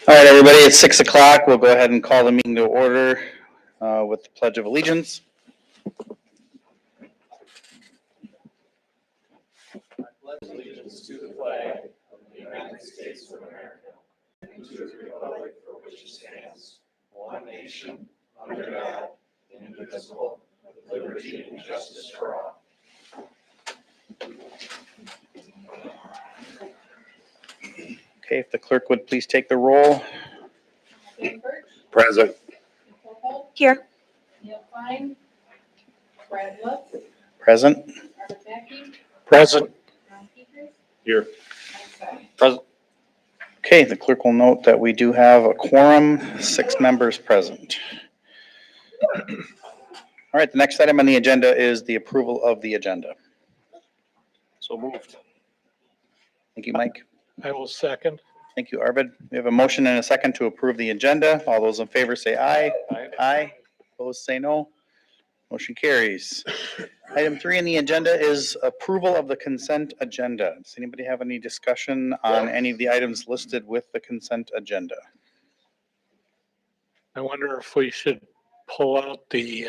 All right, everybody, it's 6 o'clock. We'll go ahead and call the meeting to order with the Pledge of Allegiance. I pledge allegiance to the flag of the United States of America and to the republic for which it stands, one nation, under God, indivisible, with liberty and justice for all. Okay, if the clerk would please take the roll. Present. Nicole Holt, Here. Neil Klein, Brad Lutz, Present. Robert Mackey, Present. Ron Peters, Here. Mike Sutton. Present. Okay, the clerk will note that we do have a quorum, 6 members present. All right, the next item on the agenda is the approval of the agenda. So moved. Thank you, Mike. I will second. Thank you, Arvid. We have a motion and a second to approve the agenda. All those in favor say aye. Aye. Aye. Opposed, say no. Motion carries. Item 3 on the agenda is approval of the consent agenda. Does anybody have any discussion on any of the items listed with the consent agenda? I wonder if we should pull out the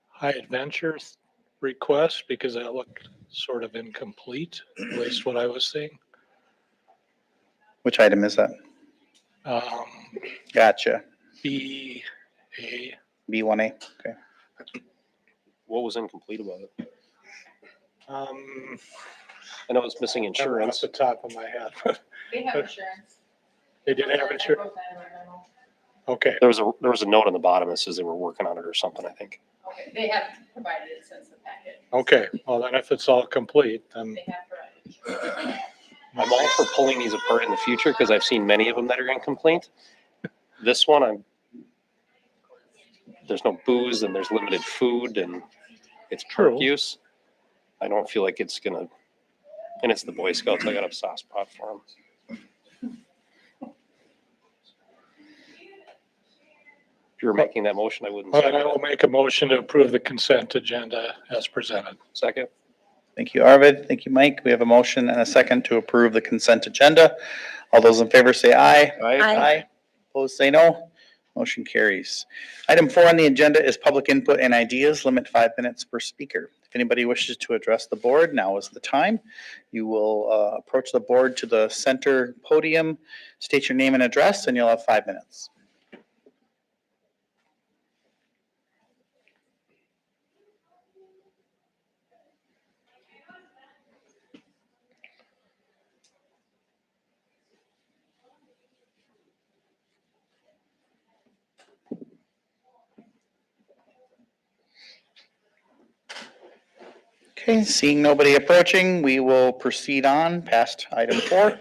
High Adventures request because that looked sort of incomplete, at least what I was seeing. Which item is that? Gotcha. B.A. B1A. Okay. What was incomplete about it? Um, I know it's missing Off insurance. the top of my head. They have insurance. They did have I insurance? wrote that in my memo. Okay, There was a note on the bottom that says they were working on it or something, I think. Okay, they have provided it since the packet. okay. Well, then if it's all complete, then They have provided insurance. I'm all for pulling these apart in the future because I've seen many of them that are incomplete. This one, there's no booze and there's limited food and it's park True. use. I don't feel like it's gonna, and it's the Boy Scouts. I got a soft spot for them. If you were making that motion, I wouldn't all second right, I will it. make a motion to approve the consent agenda as presented. Second? Thank you, Arvid. Thank you, Mike. We have a motion and a second to approve the consent agenda. All those in favor say aye. Aye. Opposed, say no. Motion carries. Item 4 on the agenda is public input and ideas. Limit 5 minutes per speaker. If anybody wishes to address the board, now is the time. You will approach the board to the center podium, state your name and address, and you'll have 5 minutes. Okay, seeing nobody approaching, we will proceed on past item 4.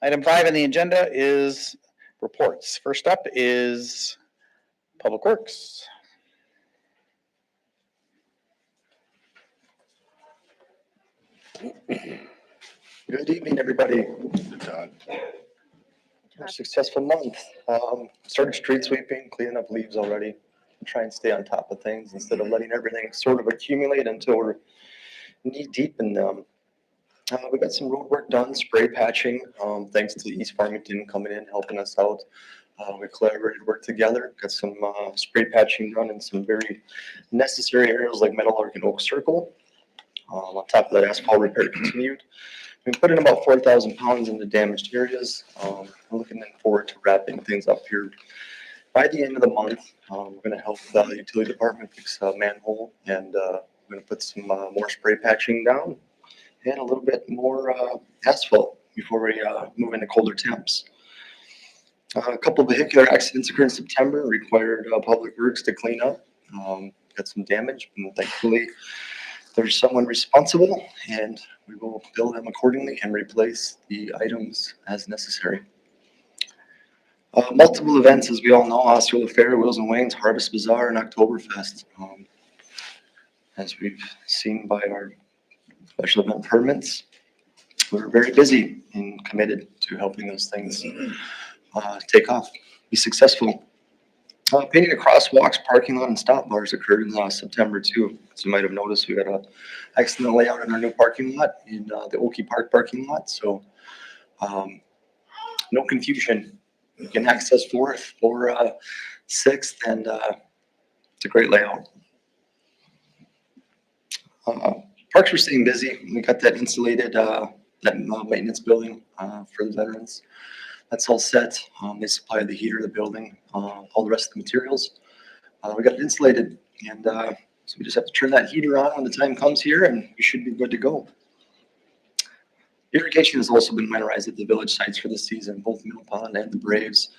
Item 5 on the agenda is reports. First up is Public Works. Good evening, everybody. A successful month. Started street sweeping, cleaning up leaves already. Try and stay on top of things instead of letting everything sort of accumulate until we're knee deep in them. We got some road work done, spray patching, thanks to East Farmington coming in, helping us out. We collaborated, worked together, got some spray patching done in some very necessary areas like Meadowlark and Oak Circle. On top of that, asphalt repair continued. We put in about 4,000 pounds in the damaged areas. We're looking forward to wrapping things up here by the end of the month. We're going to help the utility department fix a manhole, and we're going to put some more spray patching down and a little bit more asphalt before we move into colder temps. A couple of vehicular accidents occurred in September, required Public Works to clean up. Got some damage, and thankfully there's someone responsible, and we will bill them accordingly and replace the items as necessary. Multiple events, as we all know: Osceola Fair, Wheels and Wings, Harvest Bazaar, and Oktoberfest. As we've seen by our special event permits, we're very busy and committed to helping those things take off, be successful. Painting the crosswalks, parking lot, and stop bars occurred in September too. As you might have noticed, we got an excellent layout in our new parking lot in the Oki Park parking lot. So no confusion. You can access 4th or 6th, and it's a great layout. Parks were staying busy. We got that insulated, maintenance building for the veterans. That's all set. They supplied the heater, the building, all the rest of the materials. We got it insulated, and so we just have to turn that heater on when the time comes here, and we should be good to go. Irrigation has also been winterized at the village sites for this season, both Middle Pond and the Braves.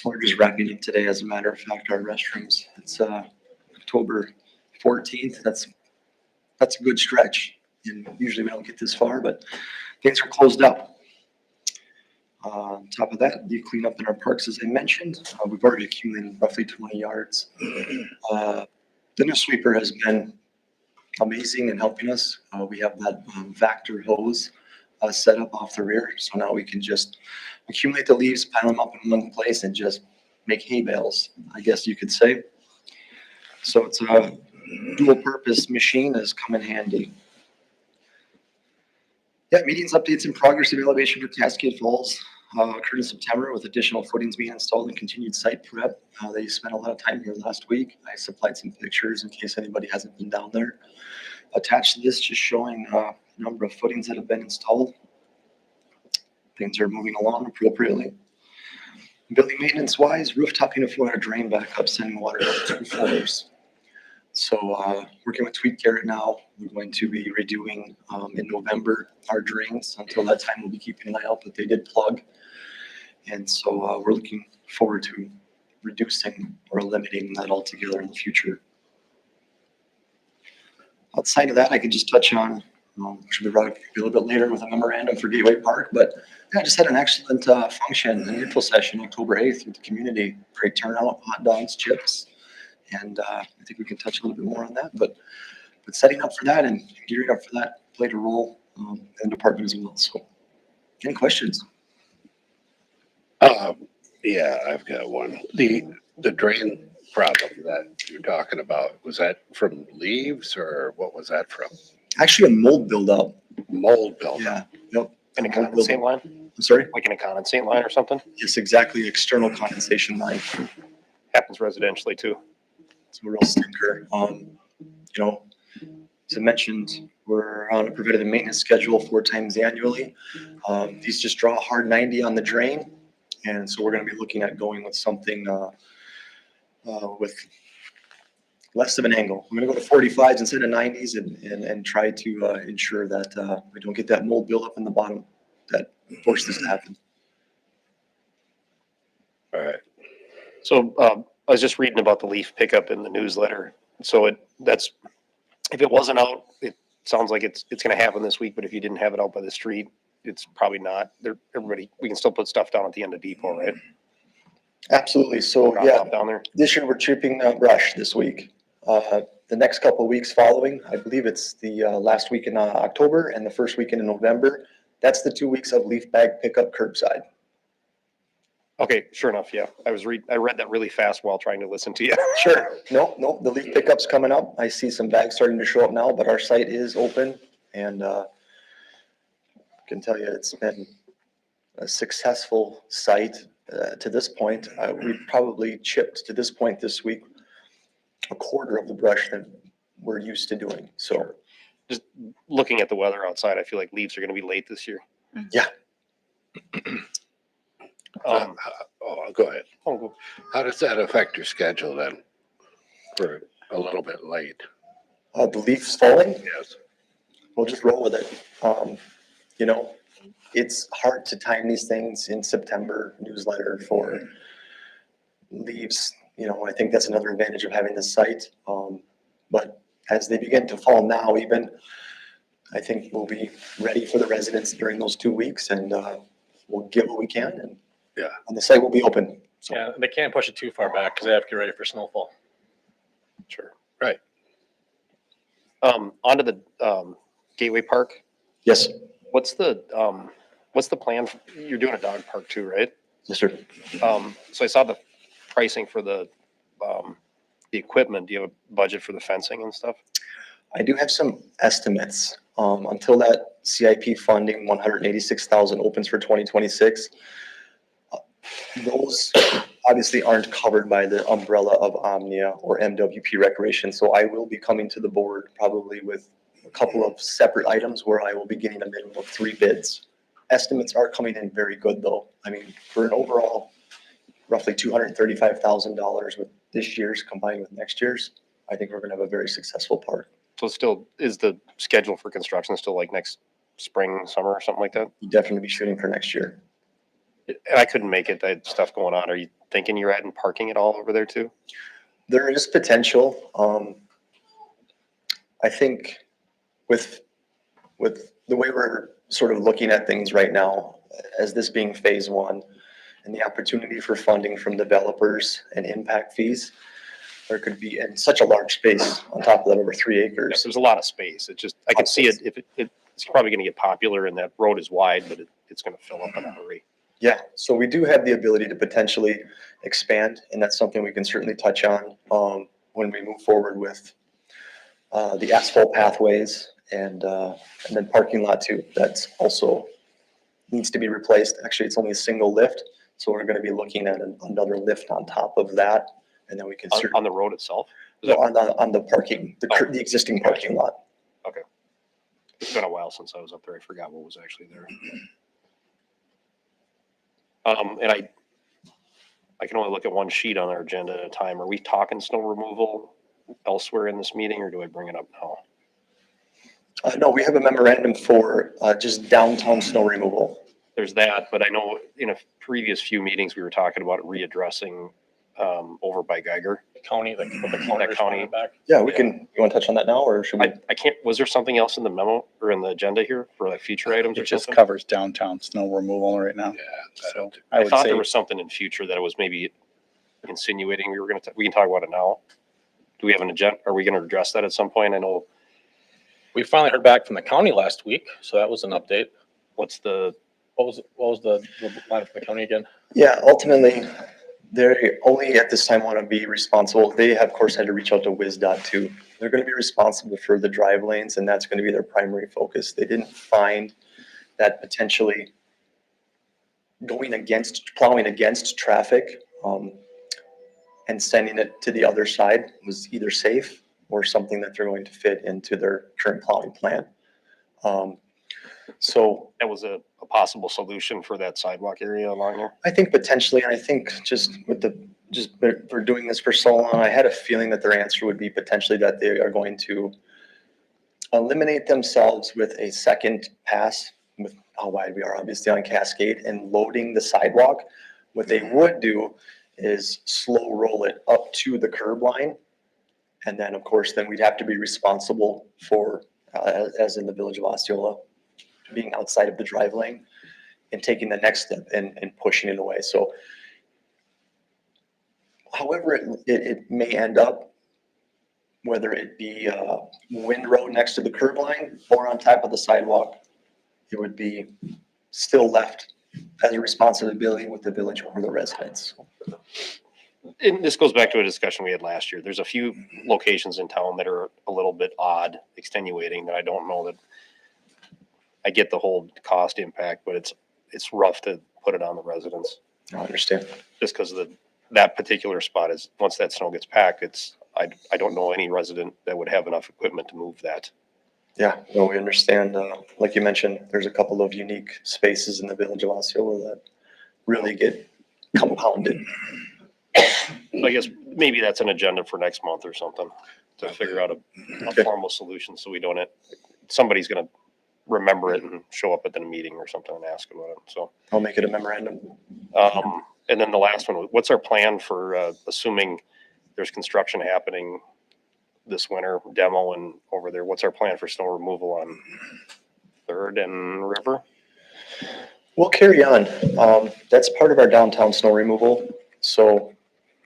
We're just wrapping up today, as a matter of fact, our restrooms. It's October 14th. That's a good stretch. And usually we don't get this far, but things are closed up. On top of that, the cleanup in our parks, as I mentioned, we've already accumulated roughly 20 yards. The new sweeper has been amazing in helping us. We have that Vactor hose set up off the rear, so now we can just accumulate the leaves, pile them up in one place, and just make hay bales, I guess you could say. So it's a dual-purpose machine that's come in handy. Yeah, meetings, updates, and progress of elevation for Cascade Falls occurred in September with additional footings being installed and continued site prep. They spent a lot of time here last week. I supplied some pictures in case anybody hasn't been down there. Attached to this, just showing a number of footings that have been installed. Things are moving along appropriately. Building maintenance wise, rooftop uniform and drain backup, sending water up 2 floors. So working with Tweed Garrett now, we're going to be redoing in November our drains. Until that time, we'll be keeping an eye out, but they did plug. And so we're looking forward to reducing or eliminating that altogether in the future. Outside of that, I could just touch on, which will be brought up a little bit later with a memorandum for Gateway Park, but yeah, I just had an excellent function, an info session, October 8th with the community. Great turnout, hot dogs, chips. And I think we can touch a little bit more on that, but setting up for that and gearing up for that played a role in the department as well. So any questions? Yeah, I've got one. The drain problem that you're talking about, was that from leaves or what was that from? Actually, a mold buildup. Mold buildup? Yeah, yep. In a Mold condensate buildup. line, I'm sorry? like in a condensate line or something, Yes, exactly. External condensation line. happens residentially too. It's a real stinker. You know, as I mentioned, we're on a preventative maintenance schedule 4 times annually. These just draw a hard 90 on the drain. And so we're going to be looking at going with something with less of an angle. I'm going to go to 45s instead of 90s and try to ensure that we don't get that mold buildup in the bottom that forces this to happen. All right. So I was just reading about the leaf pickup in the newsletter. So if it wasn't out, it sounds like it's going to happen this week. But if you didn't have it out by the street, it's probably not. We can still put stuff down at the end of depot, right? Absolutely. So Drop yeah, off down there. this year we're chipping brush this week. The next couple of weeks following, I believe it's the last week in October and the first weekend in November. That's the 2 weeks of leaf bag pickup curbside. Okay, sure enough. Yeah, I read that really fast while trying to listen to you. Sure. No, the leaf pickup's coming up. I see some bags starting to show up now, but our site is open and I can tell you it's been a successful site to this point. We've probably chipped to this point this week a quarter of the brush that we're used to doing. So Just looking at the weather outside, I feel like leaves are going to be late this year. yeah, Go ahead. Oh, How does that affect your schedule then? For a little bit late? the leaves falling, Yes. we'll just roll with it. You know, it's hard to time these things in September newsletter for leaves. You know, I think that's another advantage of having this site. But as they begin to fall now, even, I think we'll be ready for the residents during those 2 weeks and we'll get what we can and Yeah. and the site will be open. So Yeah, they can't push it too far back because they have to get ready for snowfall. sure. Right. Onto the Gateway Park. yes, What's the plan? You're doing a dog park too, right? yes, sir. So I saw the pricing for the equipment. Do you have a budget for the fencing and stuff? I do have some estimates. Until that CIP funding, 186,000 opens for 2026. Those obviously aren't covered by the umbrella of Omnia or MWP Recreation. So I will be coming to the board probably with a couple of separate items where I will be getting a minimum of 3 bids. Estimates are coming in very good though. I mean, for an overall roughly $235,000 with this year's combined with next year's, I think we're gonna have a very successful park. So still, is the schedule for construction still like next spring, summer or something like that? We'll definitely be shooting for next year. And I couldn't make it. I had stuff going on. Are you thinking you're adding parking at all over there too? There is potential. I think with the way we're sort of looking at things right now, as this being phase one and the opportunity for funding from developers and impact fees, there could be in such a large space on top of that over 3 acres. There's a lot of space. It just, I can see it, if it's probably gonna get popular and that road is wide, but it's gonna fill up in a hurry. Yeah, so we do have the ability to potentially expand, and that's something we can certainly touch on when we move forward with the asphalt pathways and then parking lot too. That's also needs to be replaced. Actually, it's only a single lift, so we're going to be looking at another lift on top of that, and then we can On the road itself? Is no, that- on the parking, the existing parking lot. It's been a while since I was up there. I forgot what was actually there. And I can only look at one sheet on our agenda at a time. Are we talking snow removal elsewhere in this meeting, or do I bring it up now? No, we have a memorandum for just downtown snow removal. There's that, but I know in a previous few meetings, we were talking about readdressing over by Geiger. County, like, with the county responded back. Yeah, we can, you want to touch on that now, or should we? I can't, was there something else in the memo or in the agenda here for like future items It or just something? covers downtown snow removal right now. Yeah. So I would thought say there was something in future that it was maybe insinuating we were gonna, we can talk about it now. Do we have an agenda? Are we gonna address that at some point? I know, We finally heard back from the county last week, so that was an update. what's the, What was the line from the county again? Yeah, ultimately, they only at this time want to be responsible. They have, of course, had to reach out to WisDOT too. They're going to be responsible for the drive lanes, and that's going to be their primary focus. They didn't find that potentially plowing against traffic and sending it to the other side was either safe or something that they're going to fit into their current plowing plan. So that was a possible solution for that sidewalk area along there? I think potentially, and I think for doing this for so long, I had a feeling that their answer would be potentially that they are going to eliminate themselves with a second pass with how wide we are obviously on Cascade and loading the sidewalk. What they would do is slow roll it up to the curb line. And then, of course, then we'd have to be responsible for, as in the village of Osceola, being outside of the drive lane and taking the next step and pushing it away. So however it may end up, whether it be a windrow next to the curb line or on top of the sidewalk, it would be still left as a responsibility with the village or the residents. And this goes back to a discussion we had last year. There's a few locations in town that are a little bit odd, extenuating, that I don't know that I get the whole cost impact, but it's rough to put it on the residents. I understand. Just because that particular spot is, once that snow gets packed, I don't know any resident that would have enough equipment to move that. Yeah, no, we understand. Like you mentioned, there's a couple of unique spaces in the village of Osceola that really get compounded. So I guess maybe that's an agenda for next month or something, to figure out a Okay. formal solution so we don't, somebody's gonna remember it and show up at the meeting or something and ask about it, so. I'll make it a memorandum. And then the last one, what's our plan for, assuming there's construction happening this winter, demo and over there, what's our plan for snow removal on Third and River? We'll carry on. That's part of our downtown snow removal. So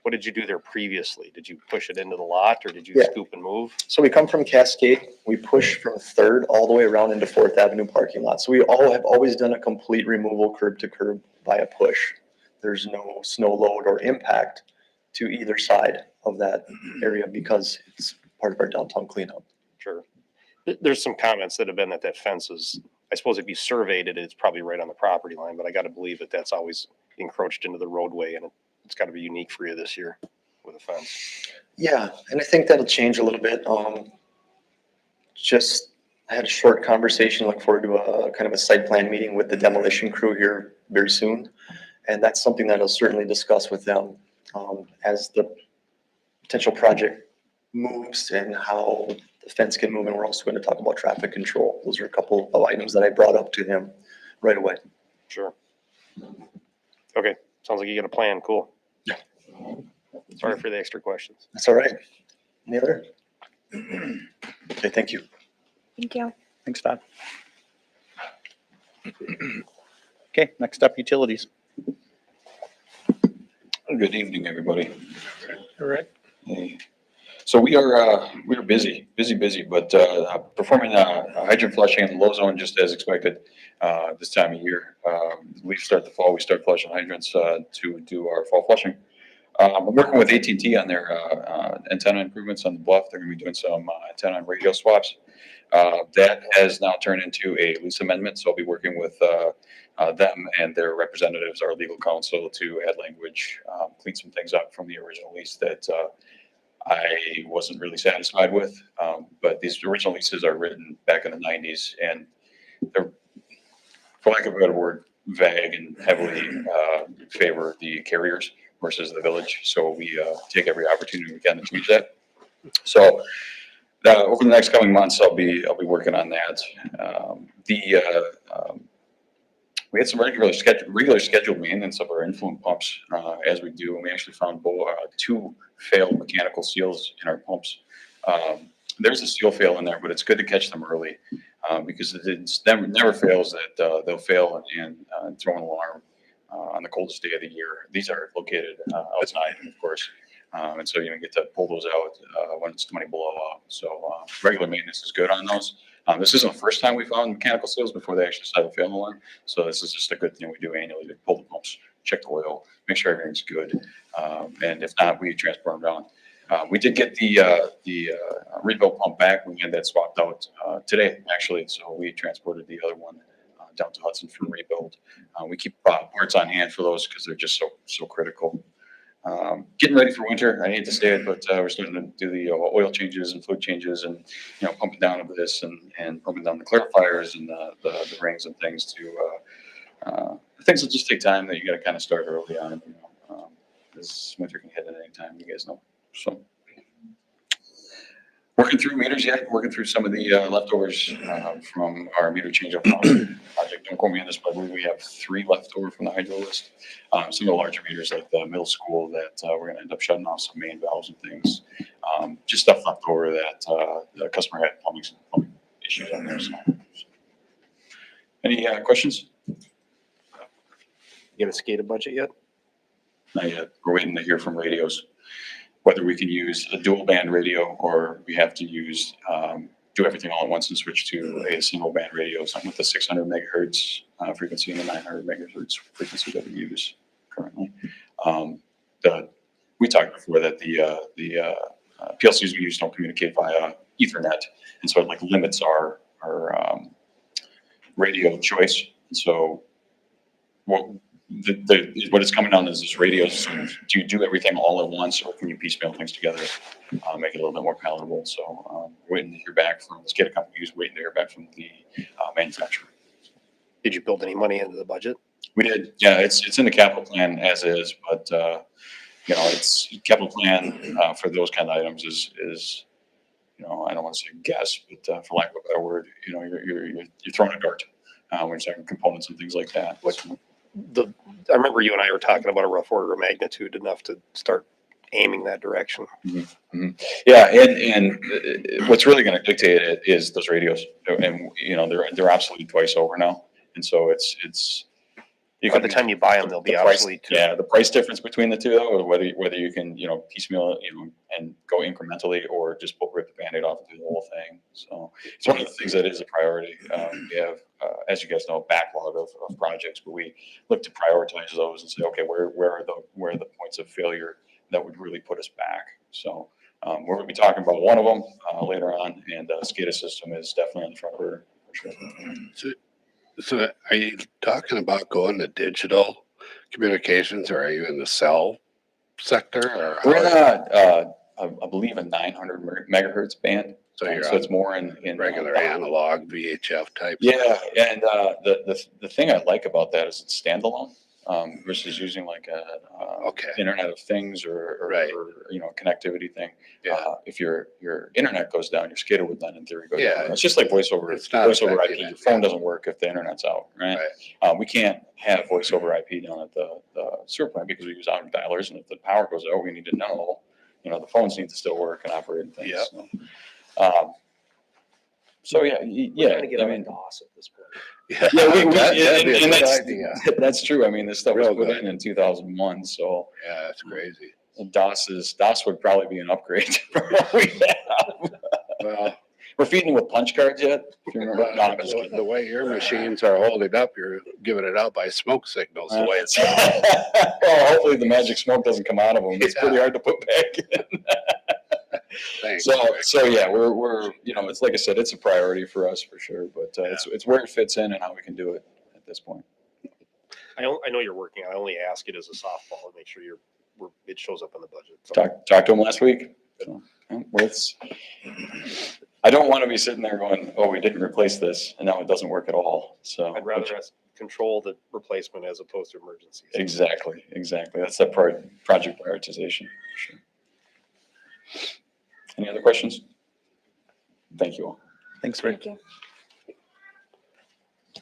What did you do there previously? Did you push it into the lot or did you Yeah. scoop and move? we come from Cascade, we push from Third all the way around into Fourth Avenue parking lot. So we have always done a complete removal curb to curb via push. There's no snow load or impact to either side of that area because it's part of our downtown cleanup. Sure. There's some comments that have been that fence is, I suppose if you surveyed it, it's probably right on the property line, but I gotta believe that that's always encroached into the roadway and it's gotta be unique for you this year with a fence. Yeah, and I think that'll change a little bit. Just, I had a short conversation, look forward to a kind of a site plan meeting with the demolition crew here very soon. And that's something that I'll certainly discuss with them, as the potential project moves and how the fence can move. And we're also going to talk about traffic control. Those are a couple of items that I brought up to him right away. Sure. Okay, sounds like you got a plan, cool. Yeah. Sorry for the extra questions. That's all right. Any other? Okay, thank you. Thank you. Thanks, Todd. Okay, next up, utilities. Good evening, everybody. All right. Hey. So we are busy, but performing hydrant flushing in the low zone just as expected this time of year. We start the fall, we start flushing hydrants to do our fall flushing. I'm working with AT&T on their antenna improvements on the bluff. They're going to be doing some antenna and radio swaps. That has now turned into a lease amendment, so I'll be working with them and their representatives, our legal counsel, to add language, clean some things up from the original lease that I wasn't really satisfied with. But these original leases are written back in the 90s, and they're, for lack of a better word, vague and heavily favor the carriers versus the village. So we take every opportunity we can to change that. So over the next coming months, I'll be working on that. We had some regular scheduled maintenance of our influent pumps as we do, and we actually found two failed mechanical seals in our pumps. There's a seal fail in there, but it's good to catch them early because it never fails that they'll fail and throw an alarm on the coldest day of the year. These are located outside, of course. And so you get to pull those out when it's 20 below. So regular maintenance is good on those. This isn't the first time we found mechanical seals before they actually started failing one. So this is just a good thing we do annually to pull the pumps, check the oil, make sure everything's good. And if not, we transport them down. We did get the rebuild pump back. We had that swapped out today, actually. So we transported the other one down to Hudson for rebuild. We keep parts on hand for those because they're just so critical. Getting ready for winter. I hate to say it, but we're starting to do the oil changes and fluid changes, and pumping down of this and pumping down the clarifiers and the rings and things to things that just take time that you got to kind of start early on. This winter can hit at any time, you guys know. So working through meters yet, working through some of the leftovers from our meter change-up project. Don't quote me on this, but I believe we have 3 left over from the hydro list. Some of the larger meters like the middle school that we're going to end up shutting off some main valves and things. Just stuff left over that the customer had plumbing issues on there. So. Any questions? You have a SCADA budget yet? Not yet. We're waiting to hear from radios, whether we can use a dual band radio or we have to use do everything all at once and switch to a single band radio, something with the 600 megahertz frequency and the 900 megahertz frequency that we use currently. We talked before that the PLCs we use don't communicate via Ethernet, and so it like limits our radio choice. And so what it's coming down is this radio. So do you do everything all at once, or can you piecemeal things together, make it a little bit more palatable? So waiting to hear back from the SCADA company, who's waiting to hear back from the manufacturer. Did you build any money into the budget? We did, yeah. It's in the capital plan as is, but it's capital plan for those kind of items is I don't want to say guess, but for lack of a better word, you're throwing a dart when you're talking components and things like that. I remember you and I were talking about a rough order of magnitude enough to start aiming that direction. Mm-hmm. Yeah, and what's really going to dictate it is those radios, and they're obsolete twice over now, and so it's. By the time you buy them, they'll be obsolete too. Yeah, the price difference between the two, though, or whether you can piecemeal and go incrementally, or just rip the Band-Aid off and do the whole thing. So it's one of the things that is a priority. We have, as you guys know, a backlog of projects, but we look to prioritize those and say, okay, where are the points of failure that would really put us back? So We're gonna be talking about one of them, later on, and, SCADA system is definitely on the front burner, for sure. So are you talking about going to digital communications, or are you in the cell sector, or? We're in how- I believe a 900 megahertz band. So you're So on it's more in. regular analog VHF type? Yeah, and, the thing I like about that is it's standalone, versus using like a, Okay. Internet of Things or, Right. connectivity thing. Yeah. If your internet goes down, your SCADA would then in theory go Yeah. down. It's just like voice over It's not IP. affecting Your it, phone yeah. doesn't work if the internet's out, right? Right. We can't have voice over IP down at the sewer plant because we use auto dialers, and if the power goes out, we need to know, the phones need to still work and operate and things. Yep. So, so yeah, yeah, I mean, DOS at this point. yeah, That'd be a and good that's, idea. that's true. I mean, this stuff was Real put good. in 2001, so Yeah, that's crazy. DOS would probably be an upgrade from what we have. Well, We're feeding with punch cards yet? If you remember? No, I'm just kidding. the way your machines are holding up, you're giving it out by smoke signals, the way it's. Well, hopefully the magic smoke doesn't come out of them. It's pretty hard to put back in. Thanks. So yeah, we're, it's like I said, it's a priority for us for sure, but, it's where it fits in and how we can do it at this point. I know you're working. I only ask it as a softball and make sure it shows up in the budget. So Talked to him last week. So, I don't want to be sitting there going, oh, we didn't replace this and now it doesn't work at all. So I'd rather us control the replacement as opposed to emergencies. exactly. That's that project prioritization. For sure. Any other questions? Thank you all. Thanks, Rick.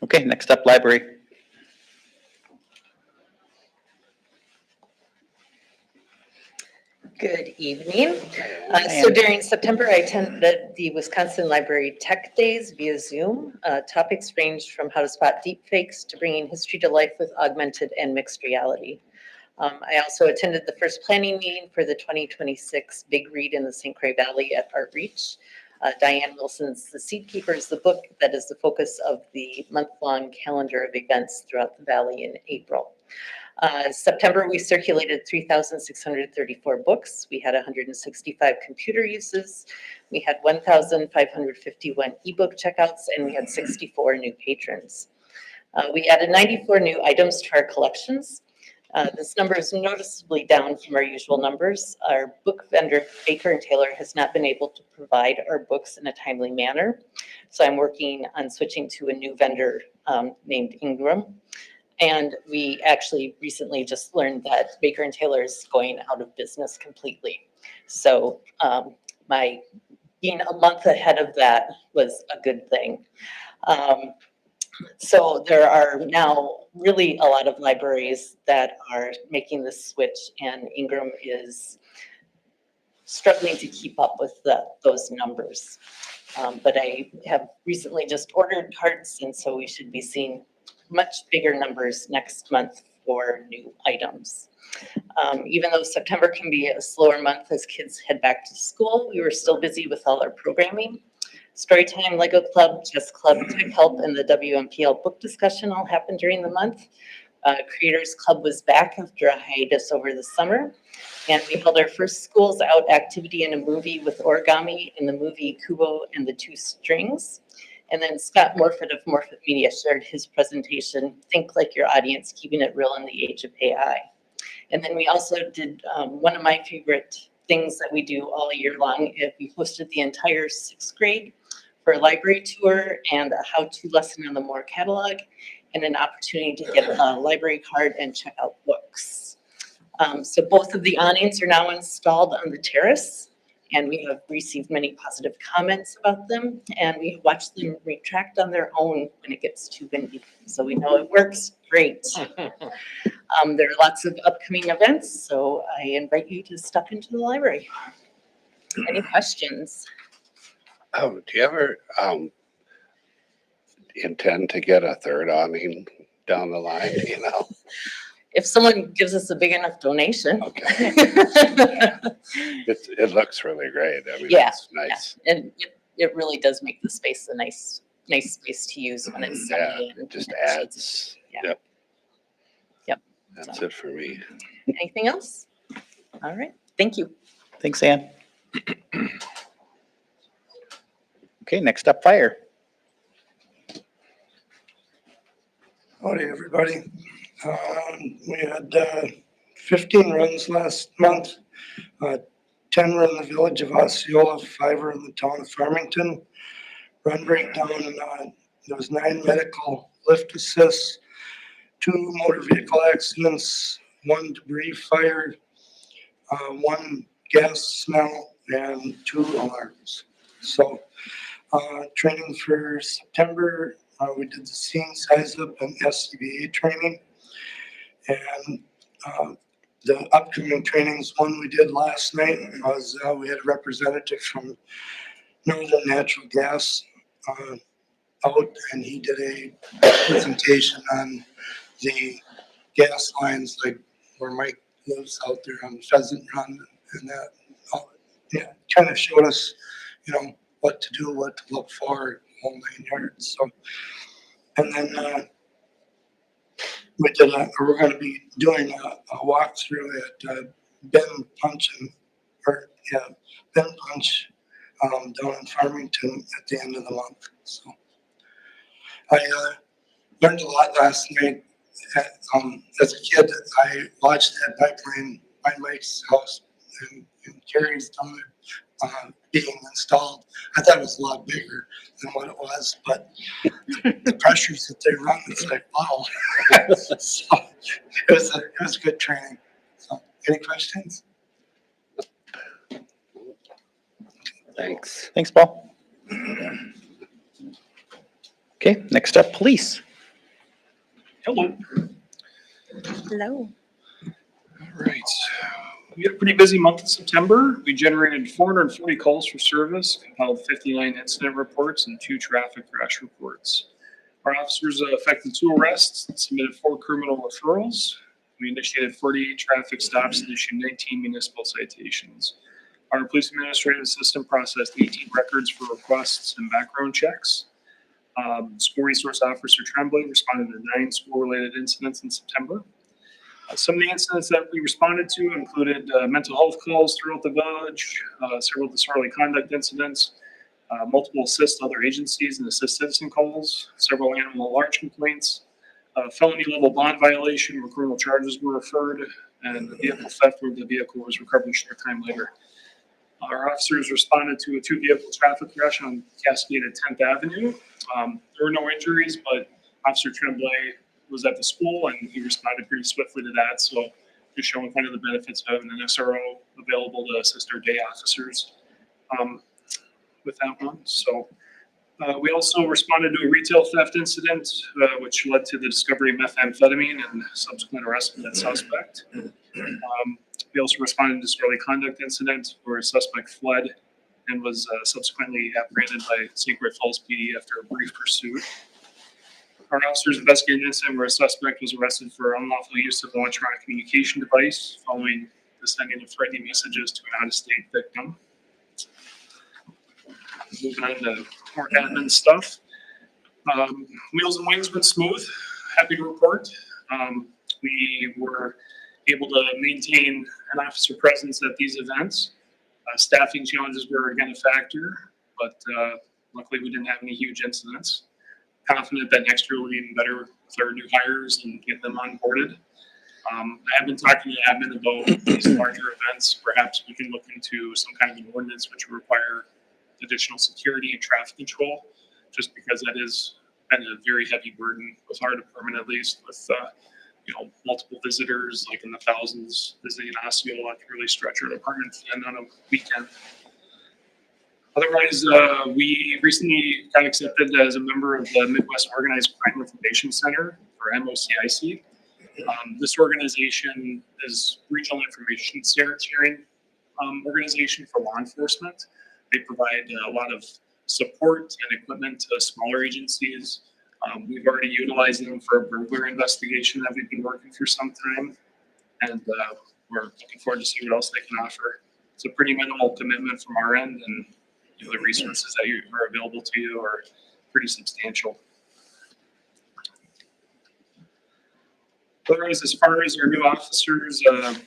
Okay, next up, library. Good evening. So during September, I attended the Wisconsin Library Tech Days via Zoom. Topics ranged from how to spot deepfakes to bringing history to life with augmented and mixed reality. I also attended the first planning meeting for the 2026 Big Read in the St. Croix Valley at ArtReach. Diane Wilson's The Seed Keeper is the book that is the focus of the month-long calendar of events throughout the valley in April. September, we circulated 3,634 books. We had 165 computer uses. We had 1,551 ebook checkouts, and we had 64 new patrons. We added 94 new items to our collections. This number is noticeably down from our usual numbers. Our book vendor, Baker & Taylor, has not been able to provide our books in a timely manner. So I'm working on switching to a new vendor named Ingram. And we actually recently just learned that Baker & Taylor is going out of business completely. So my being a month ahead of that was a good thing. So there are now really a lot of libraries that are making this switch, and Ingram is struggling to keep up with those numbers. But I have recently just ordered cards, and so we should be seeing much bigger numbers next month for new items. Even though September can be a slower month as kids head back to school, we were still busy with all our programming. Storytime, Lego Club, Chess Club, Tech Help, and the WMPL book discussion all happened during the month. Creators Club was back after a hiatus over the summer, and we held our first Schools Out activity in a movie with origami in the movie Kubo and the Two Strings. And then Scott Morfitt of Morfitt Media shared his presentation, Think Like Your Audience, Keeping It Real in the Age of AI. And then we also did one of my favorite things that we do all year long. We hosted the entire 6th grade for a library tour and a how-to lesson on the Moore catalog, and an opportunity to get a library card and check out books. So both of the awnings are now installed on the terrace, and we have received many positive comments about them, and we have watched them retract on their own when it gets too windy. So we know it works great. There are lots of upcoming events, so I invite you to step into the library. Any questions? Do you ever intend to get a third awning down the line, you know? If someone gives us a big enough donation. Okay. It looks really great. I mean, Yeah, it's nice. And it really does make the space a nice space to use when it's Yeah, sunny. And it just it's- adds. Yeah. Yep. Yep. That's it for me. Anything else? All right, thank you. Thanks, Ann. Okay, next up, fire. Howdy, everybody. We had 15 runs last month. 10 were in the village of Osceola, 5 were in the town of Farmington. Run breakdown, there was 9 medical lift assists, 2 motor vehicle accidents, 1 debris fire, 1 gas smell, and 2 alarms. So training for September, we did the scene size up and SCBA training. And the upcoming trainings, one we did last night was we had a representative from Northern Natural Gas out, and he did a presentation on the gas lines, like where Mike lives out there on Pheasant Run and that. Yeah, kind of showed us, what to do, what to look for, whole 9 yards. So, and then we're going to be doing a walkthrough at Ben Punch down in Farmington at the end of the month. So I learned a lot last night. As a kid, I watched that pipeline by Mike's house and Carrie's down there being installed. I thought it was a lot bigger than what it was, but the pressures that they run, it's like, wow. So it was good training. So, any questions? Thanks. Thanks, Paul. Okay, next up, police. Hello. Hello. All right. We had a pretty busy month in September. We generated 440 calls for service, compiled 59 incident reports, and 2 traffic crash reports. Our officers effected 2 arrests, submitted 4 criminal referrals. We initiated 48 traffic stops and issued 19 municipal citations. Our police administrative system processed 18 records for requests and background checks. School resource officer Tremblay responded to 9 school-related incidents in September. Some of the incidents that we responded to included mental health calls throughout the village, several disorderly conduct incidents, multiple assist other agencies and assist citizen calls, several animal large complaints, felony level bond violation where criminal charges were referred, and the vehicle theft where the vehicle was recovered a short time later. Our officers responded to a 2-vehicle traffic crash on Cascade at 10th Avenue. There were no injuries, but Officer Tremblay was at the school and he responded pretty swiftly to that. So just showing kind of the benefits of having an SRO available to assist our day officers with that one. So we also responded to a retail theft incident, which led to the discovery of methamphetamine and subsequent arrest of that suspect. We also responded to a disorderly conduct incident where a suspect fled and was subsequently apprehended by St. Croix Falls PD after a brief pursuit. Our officers investigated an incident where a suspect was arrested for unlawful use of an electronic communication device following the sending of threatening messages to an out-of-state victim. Moving on to more admin stuff. Wheels and Wings went smooth. Happy to report. We were able to maintain an officer presence at these events. Staffing challenges were again a factor, but luckily we didn't have any huge incidents. Confident that next year will be even better with our new hires and get them onboarded. I have been talking to admin about these larger events. Perhaps we can look into some kind of an ordinance which will require additional security and traffic control, just because that has been a very heavy burden with our department, at least with multiple visitors, like in the thousands visiting Osceola. Can really stretch our department and on a weekend. Otherwise, we recently got accepted as a member of the Midwest Organized Crime Information Center, or MOCIC. This organization is regional information sharing organization for law enforcement. They provide a lot of support and equipment to smaller agencies. We've already utilized them for a burglar investigation that we've been working for some time, and we're looking forward to see what else they can offer. It's a pretty minimal commitment from our end, and the resources that are available to you are pretty substantial. Otherwise, as far as our new officers,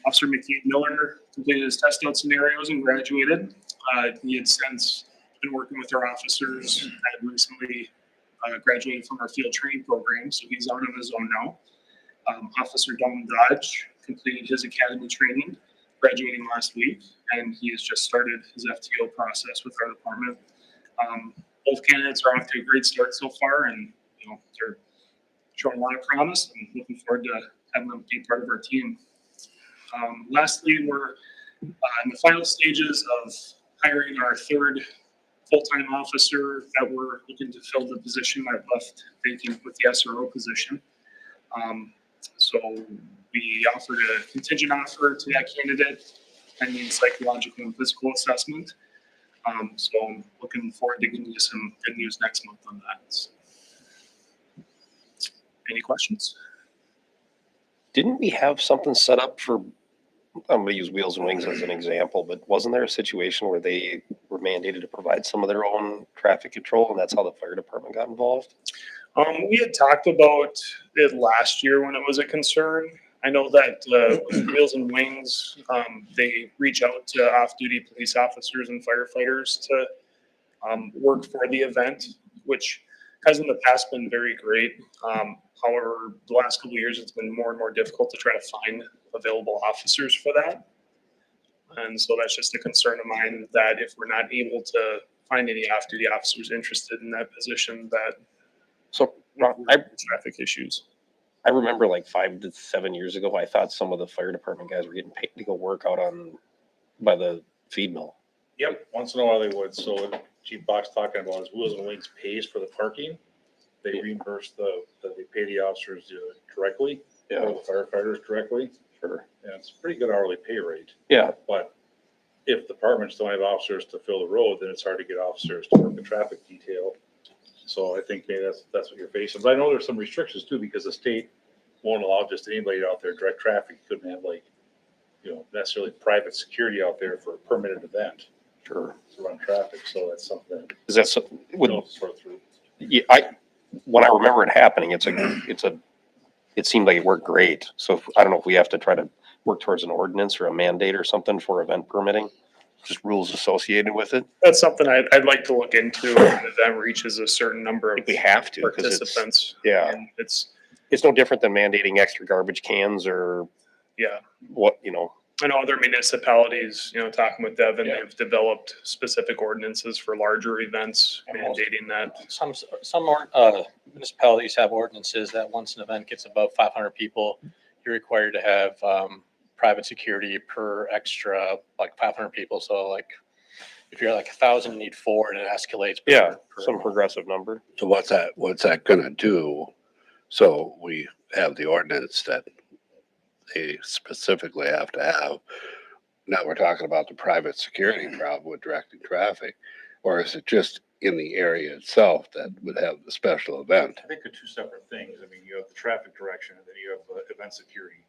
Officer McKean Miller completed his test out scenarios and graduated. He had since been working with our officers, had recently graduated from our field training program, so he's out on his own now. Officer Dalton Dodge completed his academy training, graduating last week, and he has just started his FTO process with our department. Both candidates are off to a great start so far, and they're showing a lot of promise, and looking forward to having them be part of our team. Lastly, we're in the final stages of hiring our third full-time officer that we're looking to fill the position that left vacant with the SRO position. So we offered a contingent offer to that candidate pending psychological and physical assessment. So I'm looking forward to giving you some good news next month on that. Any questions? Didn't we have something set up for, I'm gonna use Wheels and Wings as an example, but wasn't there a situation where they were mandated to provide some of their own traffic control, and that's how the fire department got involved? We had talked about it last year when it was a concern. I know that with Wheels and Wings, they reach out to off-duty police officers and firefighters to work for the event, which has in the past been very great. However, the last couple of years, it's been more and more difficult to try to find available officers for that. And so that's just a concern of mine, that if we're not able to find any off-duty officers interested in that position, that So traffic issues. I remember like 5 to 7 years ago, I thought some of the fire department guys were getting paid to go work out by the feed mill. Yep, once in a while they would. So what Chief Box talking about is Wheels and Wings pays for the parking. They reimburse they pay the officers directly, or the firefighters directly. Sure. And it's a pretty good hourly pay rate. Yeah. But if departments don't have officers to fill the road, then it's hard to get officers to work the traffic detail. So I think maybe that's what you're facing. But I know there's some restrictions too, because the state won't allow just anybody out there direct traffic. You couldn't have necessarily private security out there for a permitted event. Sure. To run traffic. So that's something that Is that something, we'll sort through. yeah, when I remember it happening, it seemed like it worked great. So I don't know if we have to try to work towards an ordinance or a mandate or something for event permitting, just rules associated with it. That's something I'd like to look into when an event reaches a certain number I of think we have to, because participants. yeah, And it's, no different than mandating extra garbage cans or yeah. what, I know other municipalities, talking with Devin, Yeah. they've developed specific ordinances for larger events And most- mandating that. Some municipalities have ordinances that once an event gets above 500 people, you're required to have private security per extra, like 500 people. So like, if you're like 1,000, you need 4, and it escalates. per some progressive number. So what's that gonna do? So we have the ordinance that they specifically have to have. Now we're talking about the private security problem with directing traffic, or is it just in the area itself that would have the special event? I think they're two separate things. I mean, you have the traffic direction and then you have event security.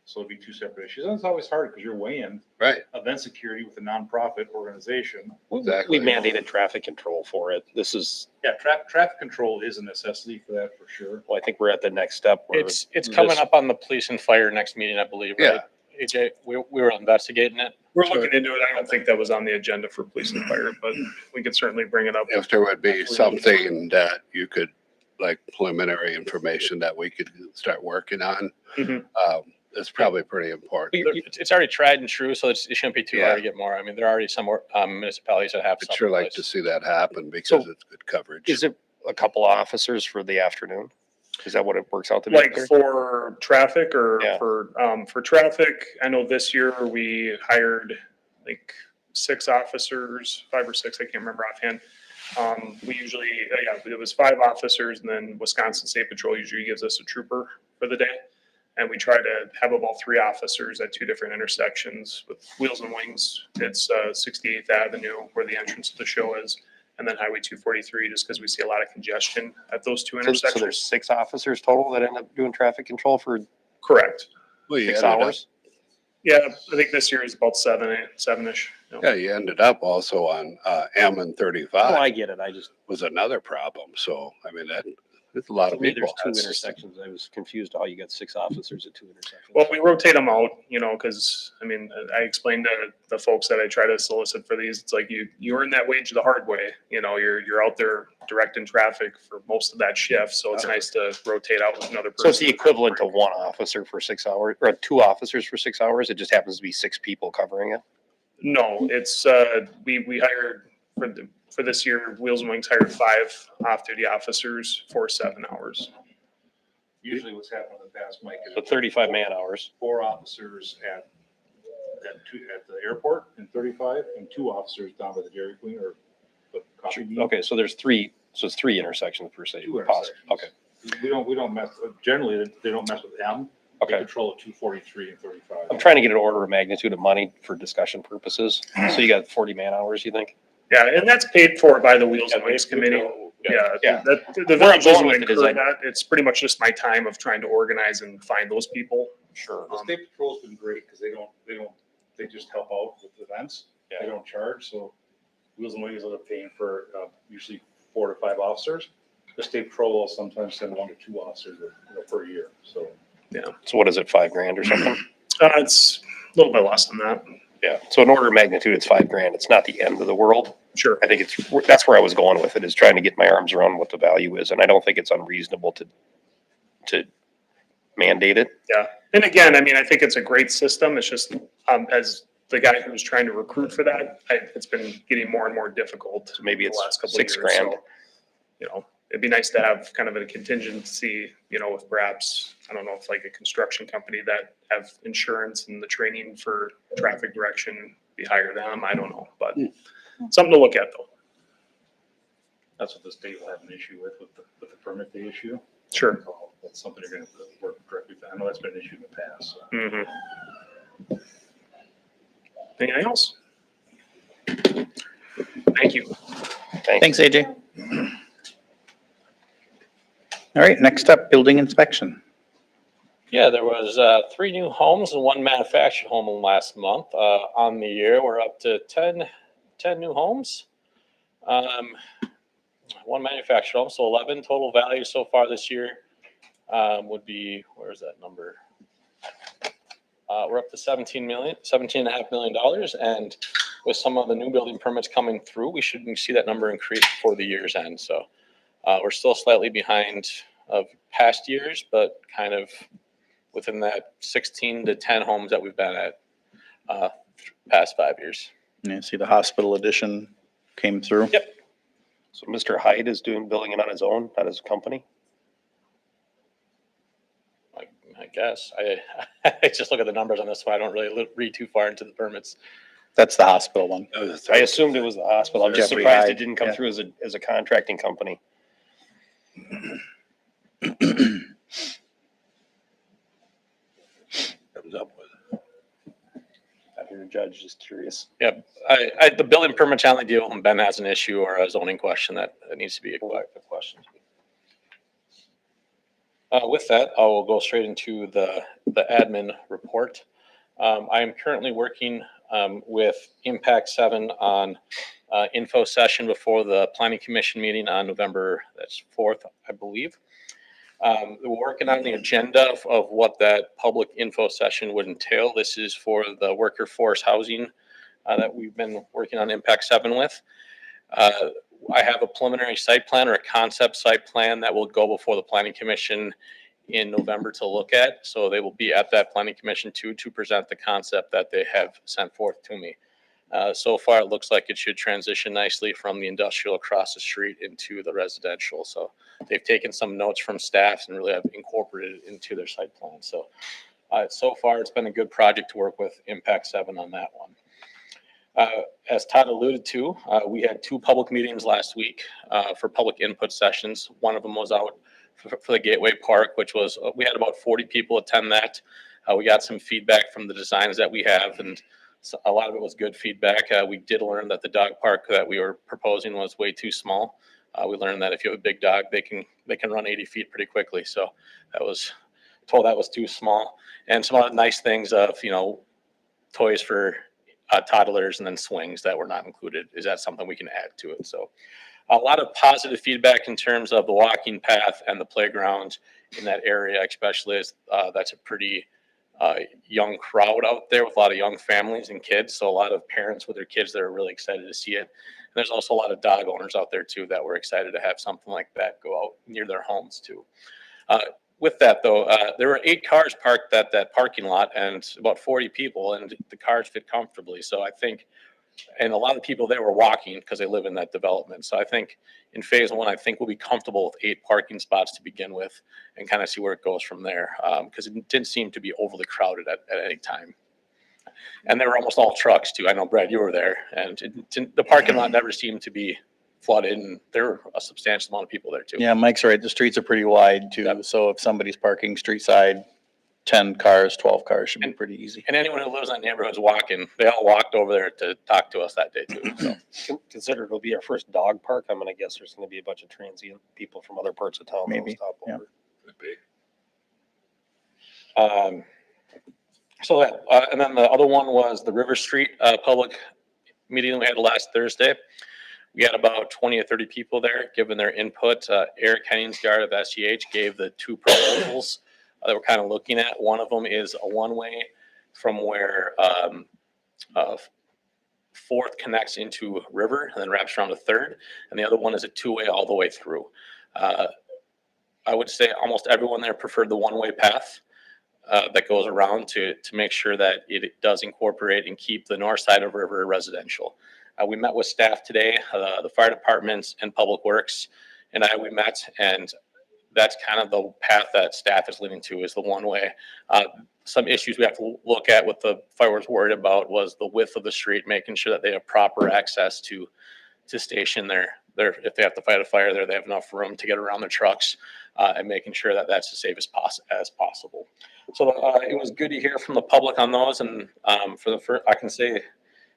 So it'd be two separate issues. And it's always hard because you're weighing Right, event security with a nonprofit organization. exactly. We mandated traffic control for it. This is, Yeah, traffic control is a necessity for that for sure. well, I think we're at the next step where It's coming up on the police and fire next meeting, I believe, right? AJ, we were investigating it. We're looking into it. I don't think that was on the agenda for police and fire, but we could certainly bring it up. If there would be something that you could, like preliminary information that we could start working on, Mhm. it's probably pretty important. It's already tried and true, so it shouldn't be too hard Yeah. to get more. I mean, there are already some municipalities that have I'd some. sure in like place. to see that happen because it's good coverage. is it a couple of officers for the afternoon? Is that what it works out to be? Like for traffic or Yeah. for traffic, I know this year we hired like 6 officers, 5 or 6, I can't remember offhand. We usually, it was 5 officers, and then Wisconsin State Patrol usually gives us a trooper for the day. And we try to have about 3 officers at 2 different intersections with Wheels and Wings. It's 68th Avenue where the entrance to the show is, and then Highway 243, just because we see a lot of congestion at those 2 So intersections. there's 6 officers total that end up doing traffic control for Correct. Well, you 6 ended up- hours? Yeah, I think this year is about 7-ish. Yeah, you ended up also on M and Oh, 35 I get it. was another problem. So, I mean, It's a lot To of me, people. there's two intersections. I was confused how you got 6 officers at 2 intersections. Well, we rotate them out, you know, because, I mean, I explained to the folks that I try to solicit for these, it's like you earn that wage the hard way. You know, you're out there directing traffic for most of that shift, so it's nice to rotate out with another person. So it's the equivalent to 1 officer for 6 hours, or 2 officers for 6 hours? It just happens to be 6 people covering it? No, it's, we hired, for this year, Wheels and Wings hired 5 off-duty officers for 7 hours. Usually what's happened in the past, Mike, is So 35 man hours. 4 officers at the airport and 35, and 2 officers down by the Dairy Queen or the coffee bean. Okay, so there's 3, so it's 3 intersections per se. 2 Possible. intersections. Okay, We don't mess, generally, they don't mess with them. They okay. control at 243 and 35. I'm trying to get an order of magnitude of money for discussion purposes. So you got 40 man hours, you think? Yeah, and that's paid for by the Wheels and Wings committee. Yeah, Yeah. the Where I'm village doesn't going with it is incur I- that. It's pretty much just my time of trying to organize and find those people. Sure. The state patrol's been great because they just help out with events. They don't charge, so Wheels and Wings are paying for usually 4 to 5 officers. The state patrol will sometimes send 1 to 2 officers per year, so. So what is it, $5,000 or something? It's a little bit less than that. Yeah. So an order of magnitude, it's $5,000. It's not the end of the world. Sure. I think that's where I was going with it, is trying to get my arms around what the value is. And I don't think it's unreasonable to mandate it. Yeah. And again, I mean, I think it's a great system. It's just, as the guy who's trying to recruit for that, it's been getting more and more difficult. So maybe the it's last couple of years. $6,000. So, you know, it'd be nice to have kind of a contingency, you know, with perhaps, I don't know, if like a construction company that have insurance and the training for traffic direction, we hire them. I don't know, but something to look at though. That's what the state will have an issue with the permit they issue. Sure. So that's something you're gonna have to work directly with. I know that's been an issue in the past, so. Mm-hmm. Anything else? Thank you. Thanks, AJ. All right, next up, building inspection. Yeah, there was 3 new homes and 1 manufactured home in last month. On the year, we're up to 10 new homes. 1 manufactured home, so 11 total value so far this year would be, where's that number? We're up to $17.5 million. And with some of the new building permits coming through, we should see that number increase before the year's end. So we're still slightly behind of past years, but kind of within that 16 to 10 homes that we've been at past 5 years. And you see the hospital addition came through. Yep. So Mr. Hyde is building it on his own, not his company? I guess. I just look at the numbers on this one. I don't really read too far into the permits. That's the hospital one. I assumed it was the hospital. I'm just Jeffrey surprised Hyde, it didn't come yeah. through as a contracting company. Comes up with. I'm here to judge, just curious. Yeah, the building permits only deal when Ben has an issue or a zoning question that needs to be a question. With that, I will go straight into the admin report. I am currently working with Impact 7 on info session before the Planning Commission meeting on November 4th, I believe. We're working on the agenda of what that public info session would entail. This is for the worker force housing that we've been working on Impact 7 with. I have a preliminary site plan or a concept site plan that will go before the Planning Commission in November to look at. So they will be at that Planning Commission to present the concept that they have sent forth to me. So far, it looks like it should transition nicely from the industrial across the street into the residential. So they've taken some notes from staff and really have incorporated it into their site plan. So so far, it's been a good project to work with Impact 7 on that one. As Todd alluded to, we had 2 public meetings last week for public input sessions. One of them was out for the Gateway Park, which was, we had about 40 people attend that. We got some feedback from the designs that we have, and a lot of it was good feedback. We did learn that the dog park that we were proposing was way too small. We learned that if you have a big dog, they can run 80 feet pretty quickly. So that was too small. And some other nice things of, toys for toddlers and then swings that were not included. Is that something we can add to it? So a lot of positive feedback in terms of the walking path and the playground in that area, especially as that's a pretty young crowd out there with a lot of young families and kids. So a lot of parents with their kids that are really excited to see it. And there's also a lot of dog owners out there too that were excited to have something like that go out near their homes too. With that though, there were 8 cars parked at that parking lot and about 40 people, and the cars fit comfortably. So I think, and a lot of people there were walking because they live in that development. So I think in phase 1, I think we'll be comfortable with 8 parking spots to begin with and kind of see where it goes from there. Because it didn't seem to be overly crowded at any time. And they were almost all trucks too. I know, Brad, you were there, and the parking lot never seemed to be flooded, and there were a substantial amount of people there too. Yeah, Mike's right. The streets are pretty wide too. Yep. So if somebody's parking street side, 10 cars, 12 cars should be pretty easy. And anyone who lives in that neighborhood's walking. They all walked over there to talk to us that day too. So Consider it'll be our first dog park. I'm gonna guess there's gonna be a bunch of transient people from other parts of town. that'll Maybe, stop yeah. over. So that, and then the other one was the River Street public meeting we had last Thursday. We had about 20 or 30 people there giving their input. Eric Henningsgaard of SEH gave the 2 proposals that we're kind of looking at. One of them is a one-way from where 4th connects into River and then wraps around to 3rd. And the other one is a 2-way all the way through. I would say almost everyone there preferred the one-way path that goes around to make sure that it does incorporate and keep the north side of River residential. We met with staff today, the fire departments and Public Works, and we met, and that's kind of the path that staff is leaning to, is the one way. Some issues we have to look at what the fire was worried about was the width of the street, making sure that they have proper access to station there. If they have to fight a fire there, they have enough room to get around their trucks, and making sure that that's as safe as possible. So it was good to hear from the public on those, and I can say,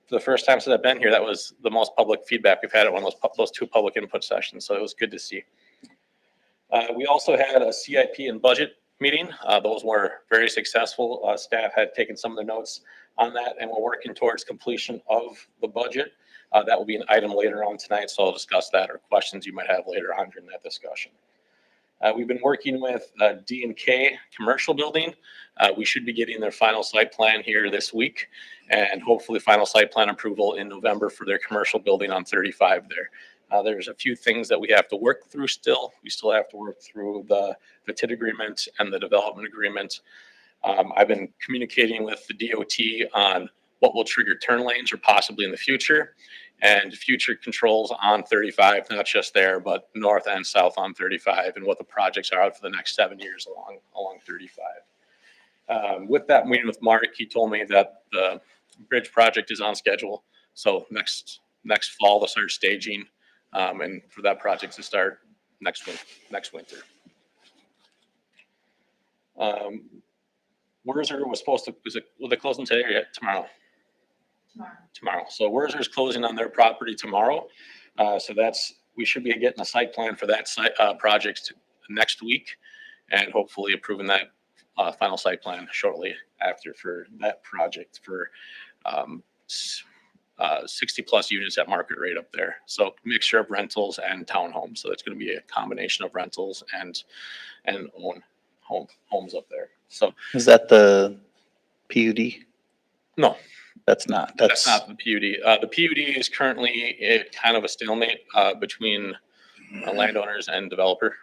for the first time since I've been here, that was the most public feedback we've had at one of those 2 public input sessions. So it was good to see. We also had a CIP and budget meeting. Those were very successful. Staff had taken some of the notes on that, and we're working towards completion of the budget. That will be an item later on tonight, so I'll discuss that or questions you might have later on during that discussion. We've been working with D&K Commercial Building. We should be getting their final site plan here this week, and hopefully final site plan approval in November for their commercial building on 35 there. There's a few things that we have to work through still. We still have to work through the TID agreement and the development agreement. I've been communicating with the DOT on what will trigger turn lanes or possibly in the future, and future controls on 35, not just there, but north and south on 35, and what the projects are out for the next 7 years along 35. With that meeting with Mark, he told me that the bridge project is on schedule. So next fall, they'll start staging, and for that project to start next winter. Werzer was supposed to, will they close them today or yet tomorrow? Tomorrow. So Werzer's closing on their property tomorrow. So we should be getting a site plan for that site project next week, and hopefully approving that final site plan shortly after for that project for 60 plus units at market rate up there. So mixture of rentals and townhomes. So it's going to be a combination of rentals and own homes up there. So Is that the PUD? no, That's not. that's not the PUD. The PUD is currently kind of a stalemate between landowners and developer.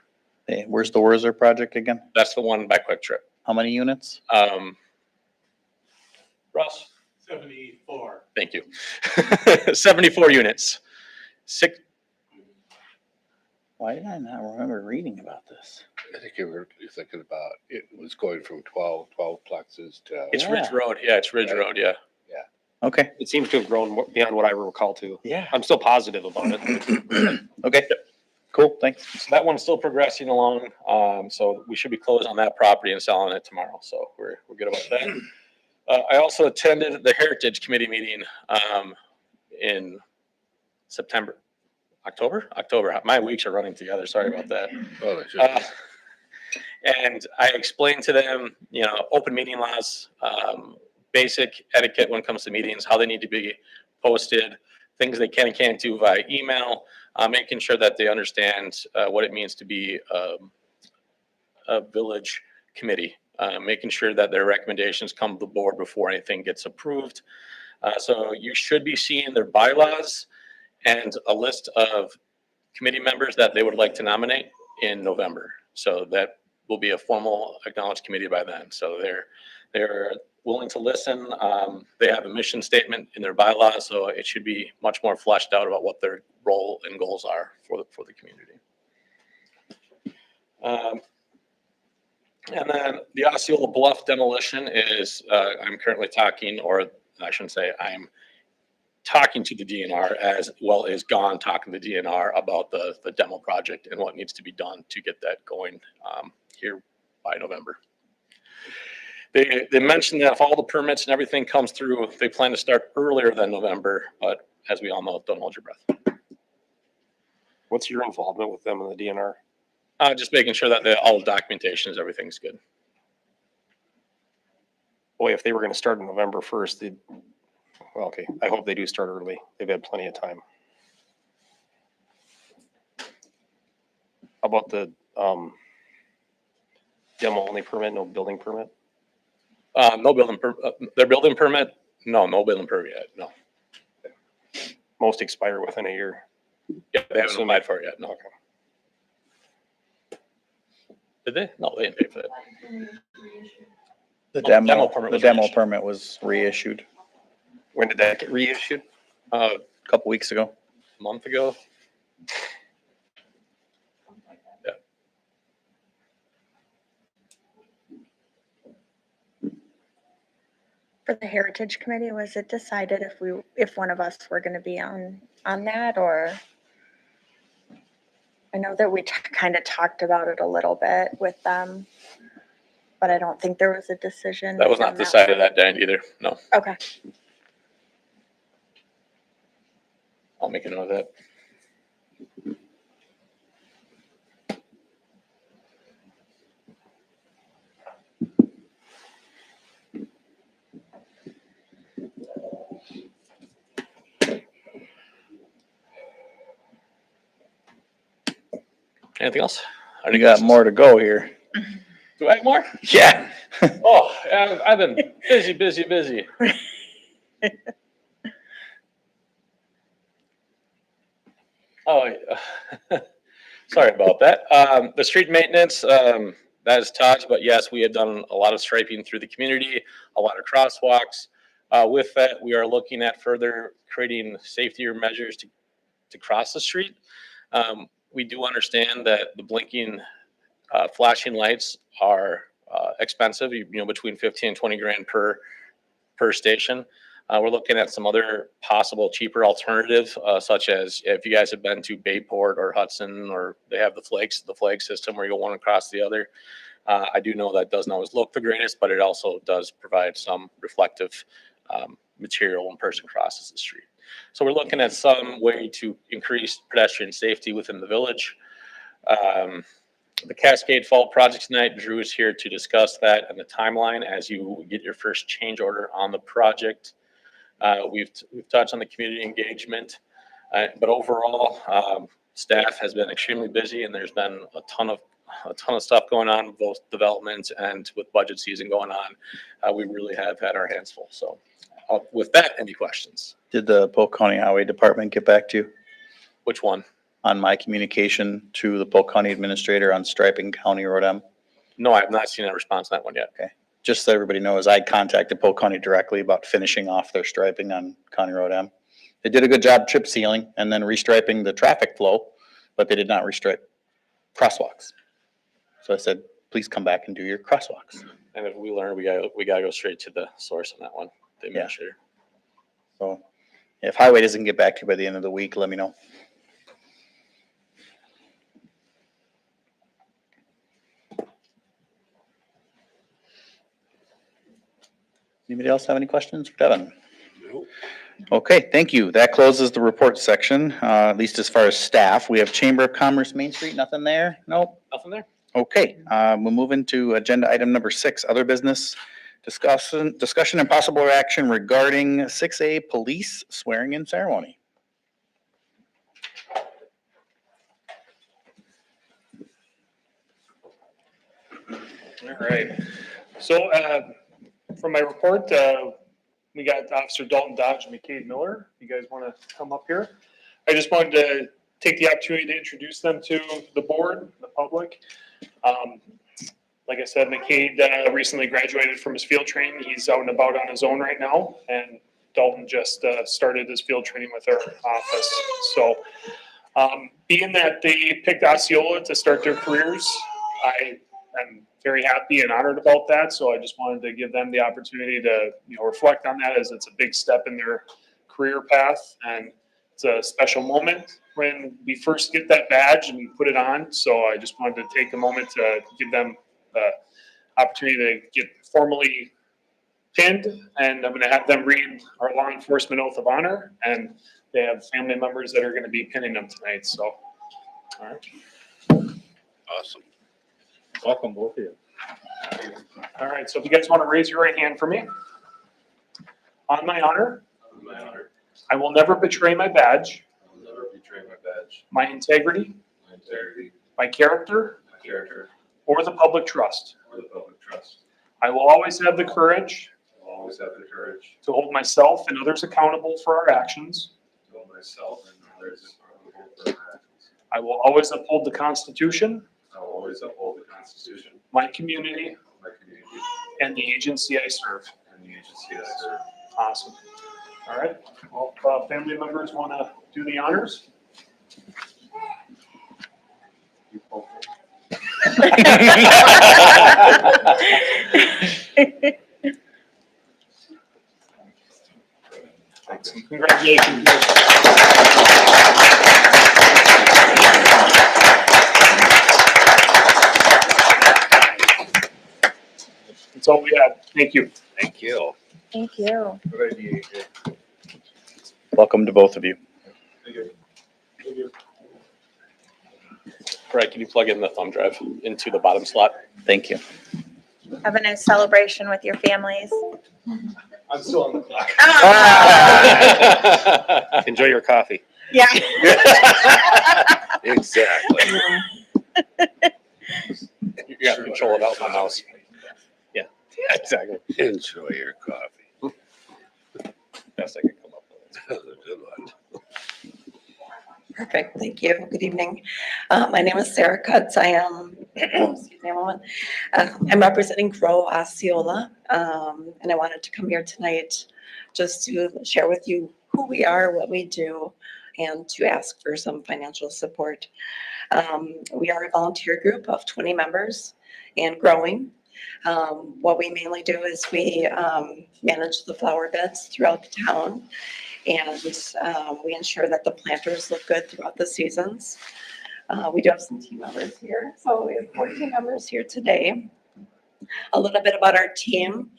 Hey, where's the Werzer project again? That's the one by Quick Trip. How many units? Russ? 74. Thank you. 74 units. Why did I not remember reading about this? I think you're thinking about, it was going from 12 plexes to. It's Yeah. Ridge Road. Yeah, it's Ridge Right. Road. Yeah. Okay. It seems to have grown beyond what I recall too. Yeah. I'm still positive about it. Okay. Cool. Thanks. So that one's still progressing along. So we should be closed on that property and selling it tomorrow. So we're good about that. I also attended the Heritage Committee meeting in October. My weeks are running together. Sorry about that. Oh, they should. And I explained to them, open meeting laws, basic etiquette when it comes to meetings, how they need to be posted, things they can and can't do via email, making sure that they understand what it means to be a village committee, making sure that their recommendations come to the board before anything gets approved. So you should be seeing their bylaws and a list of committee members that they would like to nominate in November. So that will be a formal acknowledged committee by then. So they're willing to listen. They have a mission statement in their bylaws, so it should be much more fleshed out about what their role and goals are for the community. And then the Osceola Bluff demolition is, I'm currently talking, or I shouldn't say, I'm talking to the DNR as well as gone talking to the DNR about the demo project and what needs to be done to get that going here by November. They mentioned that if all the permits and everything comes through, they plan to start earlier than November, but as we all know, don't hold your breath. What's your involvement with them in the DNR? Just making sure that all the documentation is, everything's good. Boy, if they were gonna start on November 1st, well, okay, I hope they do start early. They've had plenty of time. How about the, demo only permit, no building permit? No building, their building permit? No building permit yet, no. Most expire within a year. Yeah, they haven't applied for it yet, no. Did they? No, they didn't pay for it. The demo permit was reissued. permit was reissued When did that get reissued? a couple weeks ago. A month ago. For the Heritage Committee, was it decided if one of us were gonna be on that, or? I know that we kind of talked about it a little bit with them, but I don't think there was a decision. That was not from decided that day either, no. Okay. I'll make a note of that. Anything else? You got more to go here. Do I have more? Yeah. Oh, I've been busy. Oh, sorry about that. The street maintenance, that is Todd's, but yes, we have done a lot of striping through the community, a lot of crosswalks. With that, we are looking at further creating safety measures to cross the street. We do understand that the blinking flashing lights are expensive, between 15 and 20 grand per station. We're looking at some other possible cheaper alternative, such as if you guys have been to Bayport or Hudson, or they have the flag system where you go one across the other. I do know that doesn't always look the greatest, but it also does provide some reflective material when a person crosses the street. So we're looking at some way to increase pedestrian safety within the village. The Cascade Fault project tonight, Drew is here to discuss that and the timeline as you get your first change order on the project. We've touched on the community engagement, but overall, staff has been extremely busy, and there's been a ton of stuff going on, both development and with budget season going on. We really have had our hands full. So with that, any questions? Did the Polk County Highway Department get back to you Which one? on my communication to the Polk County Administrator on striping County Road M? No, I have not seen a response to that one yet. Just so everybody knows, I contacted Polk County directly about finishing off their striping on County Road M. They did a good job chip sealing and then restriping the traffic flow, but they did not restripe crosswalks. So I said, please come back and do your crosswalks. And if we learn, we gotta go straight to the source on that one, the administrator. So if Highway doesn't get back to you by the end of the week, let me know. Anybody else have any questions for Devin? Okay, thank you. That closes the report section, at least as far as staff. We have Chamber of Commerce Main Street, nothing there? Nope. Nothing there? Okay, we'll move into agenda item number 6, other business. Discussion and possible action regarding 6A police swearing in ceremony. All right. So, from my report, we got Officer Dalton Dodge and McCade Miller. You guys want to come up here? I just wanted to take the opportunity to introduce them to the board, the public. Like I said, McCade recently graduated from his field training. He's out and about on his own right now, and Dalton just started his field training with our office. So, being that they picked Osceola to start their careers, I am very happy and honored about that. So I just wanted to give them the opportunity to, reflect on that, as it's a big step in their career path, and it's a special moment when we first get that badge and we put it on. So I just wanted to take a moment to give them the opportunity to get formally pinned, and I'm going to have them read our law enforcement oath of honor, and they have family members that are going to be pinning them tonight. So, all right. Awesome. Welcome, both of you. All right. So if you guys want to raise your right hand for me. On my honor, I will never betray my badge, my integrity, my character, or the public trust. I will always have the courage to hold myself and others accountable for our actions. I will always uphold the Constitution, my community, and the agency I serve. Awesome. All right. Well, if family members want to do the honors. Congratulations. That's all we had. Thank you. Thank you. Thank you. Good idea, AJ. Welcome to both of you. Brad, can you plug in the thumb drive into the bottom slot? Thank you. Have a nice celebration with your families. I'm still on the clock. Enjoy your coffee. Yeah. Exactly. You got to control it out my mouse. Yeah, exactly. Enjoy your coffee. Best I could come up with. That was a good one. Perfect, thank you. Good evening. My name is Sarah Cutts. I am, excuse me a moment. I'm representing Grow Osceola, and I wanted to come here tonight just to share with you who we are, what we do, and to ask for some financial support. We are a volunteer group of 20 members and growing. What we mainly do is we manage the flower beds throughout the town, and we ensure that the planters look good throughout the seasons. We do have some team members here, so we have 14 members here today. A little bit about our team.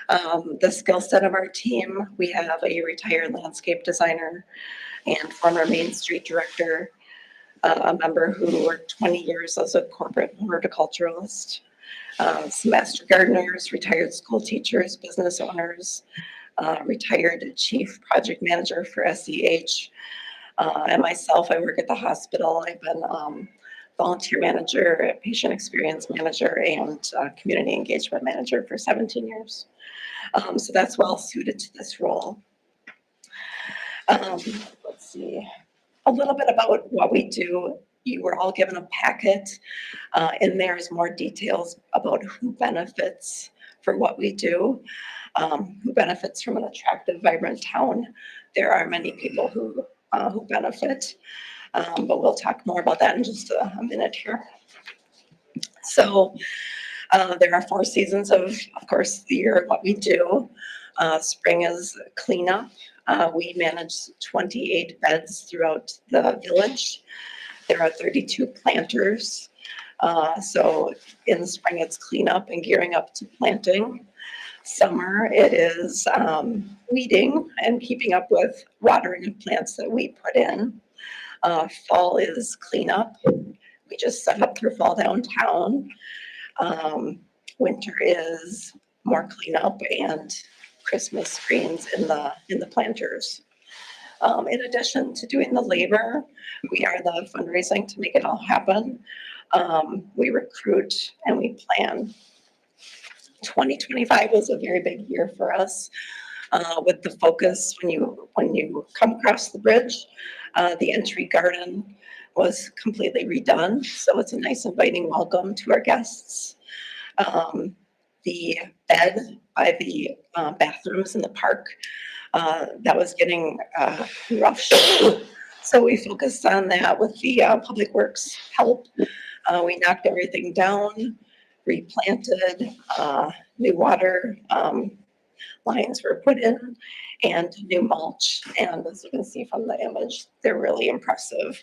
The skill set of our team: we have a retired landscape designer and former Main Street director, a member who worked 20 years as a corporate horticulturalist, some master gardeners, retired school teachers, business owners, retired chief project manager for SEH, and myself. I work at the hospital. I've been volunteer manager, patient experience manager, and community engagement manager for 17 years. So that's well suited to this role. Let's see, a little bit about what we do. You were all given a packet. In there is more details about who benefits for what we do, who benefits from an attractive, vibrant town. There are many people who benefit, but we'll talk more about that in just a minute here. So there are 4 seasons of course, the year. What we do, spring is cleanup. We manage 28 beds throughout the village. There are 32 planters. So in the spring, it's cleanup and gearing up to planting. Summer, it is weeding and keeping up with watering of plants that we put in. Fall is cleanup. We just set up for fall downtown. Winter is more cleanup and Christmas screens in the planters. In addition to doing the labor, we are the fundraising to make it all happen. We recruit and we plan 2025 was a very big year for us, with the focus when you come across the bridge, the entry garden was completely redone, so it's a nice inviting welcome to our guests. The bed by the bathrooms in the park, that was getting rough shape. So we focused on that with the Public Works help. We knocked everything down, replanted, new water lines were put in, and new mulch. And as you can see from the image, they're really impressive.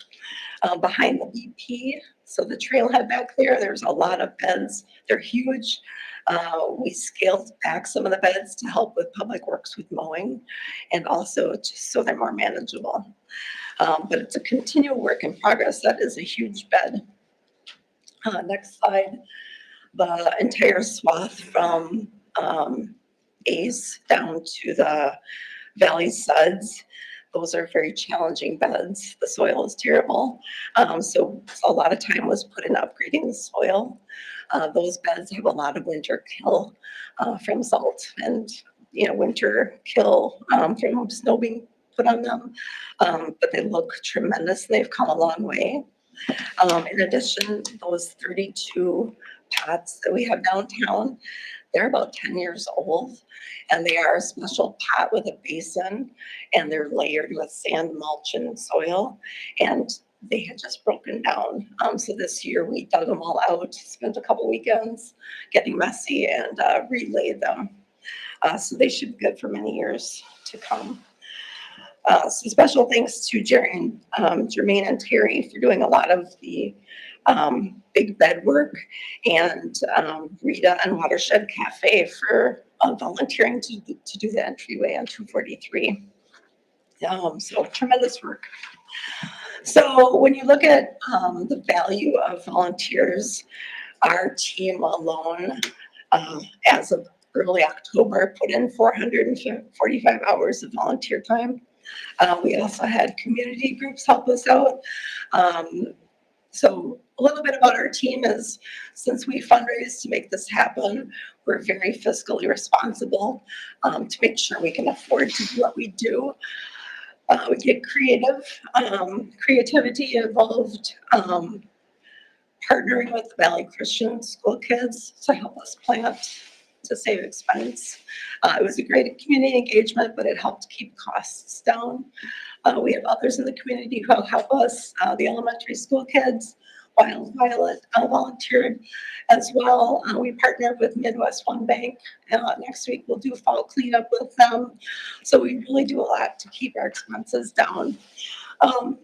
Behind the BP, so the trailhead back there, there's a lot of beds. They're huge. We scaled back some of the beds to help with Public Works with mowing, and also just so they're more manageable. But it's a continual work in progress. That is a huge bed. Next slide. The entire swath from Ace down to the Valley Suds. Those are very challenging beds. The soil is terrible. So a lot of time was put in upgrading the soil. Those beds have a lot of winter kill from salt and, winter kill from snow being put on them. But they look tremendous. They've come a long way. In addition, those 32 pots that we have downtown, they're about 10 years old, and they are a special pot with a basin, and they're layered with sand, mulch, and soil, and they had just broken down. So this year we dug them all out, spent a couple weekends getting messy, and relaid them. So they should be good for many years to come. So special thanks to Jermaine and Terry for doing a lot of the big bed work, and Rita and Watershed Cafe for volunteering to do the entryway on 243. So tremendous work. So when you look at the value of volunteers, our team alone, as of early October, put in 445 hours of volunteer time. We also had community groups help us out. So a little bit about our team is, since we fundraise to make this happen, we're very fiscally responsible to make sure we can afford to do what we do. We get creative, creativity involved, partnering with the Valley Christian School kids to help us plant to save expense. It was a great community engagement, but it helped keep costs down. We have others in the community who help us. The elementary school kids, Wild Violet, volunteered as well. We partnered with Midwest One Bank. Next week we'll do fall cleanup with them. So we really do a lot to keep our expenses down.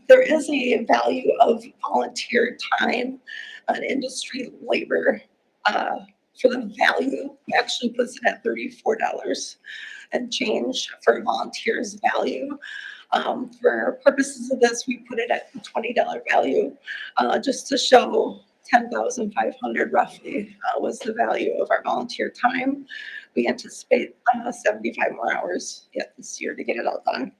There is a value of volunteer time and industry labor. For the value, actually puts it at $34 and change for volunteers value. For purposes of this, we put it at the $20 value, just to show 10,500 roughly was the value of our volunteer time. We anticipate 75 more hours yet this year to get it all done.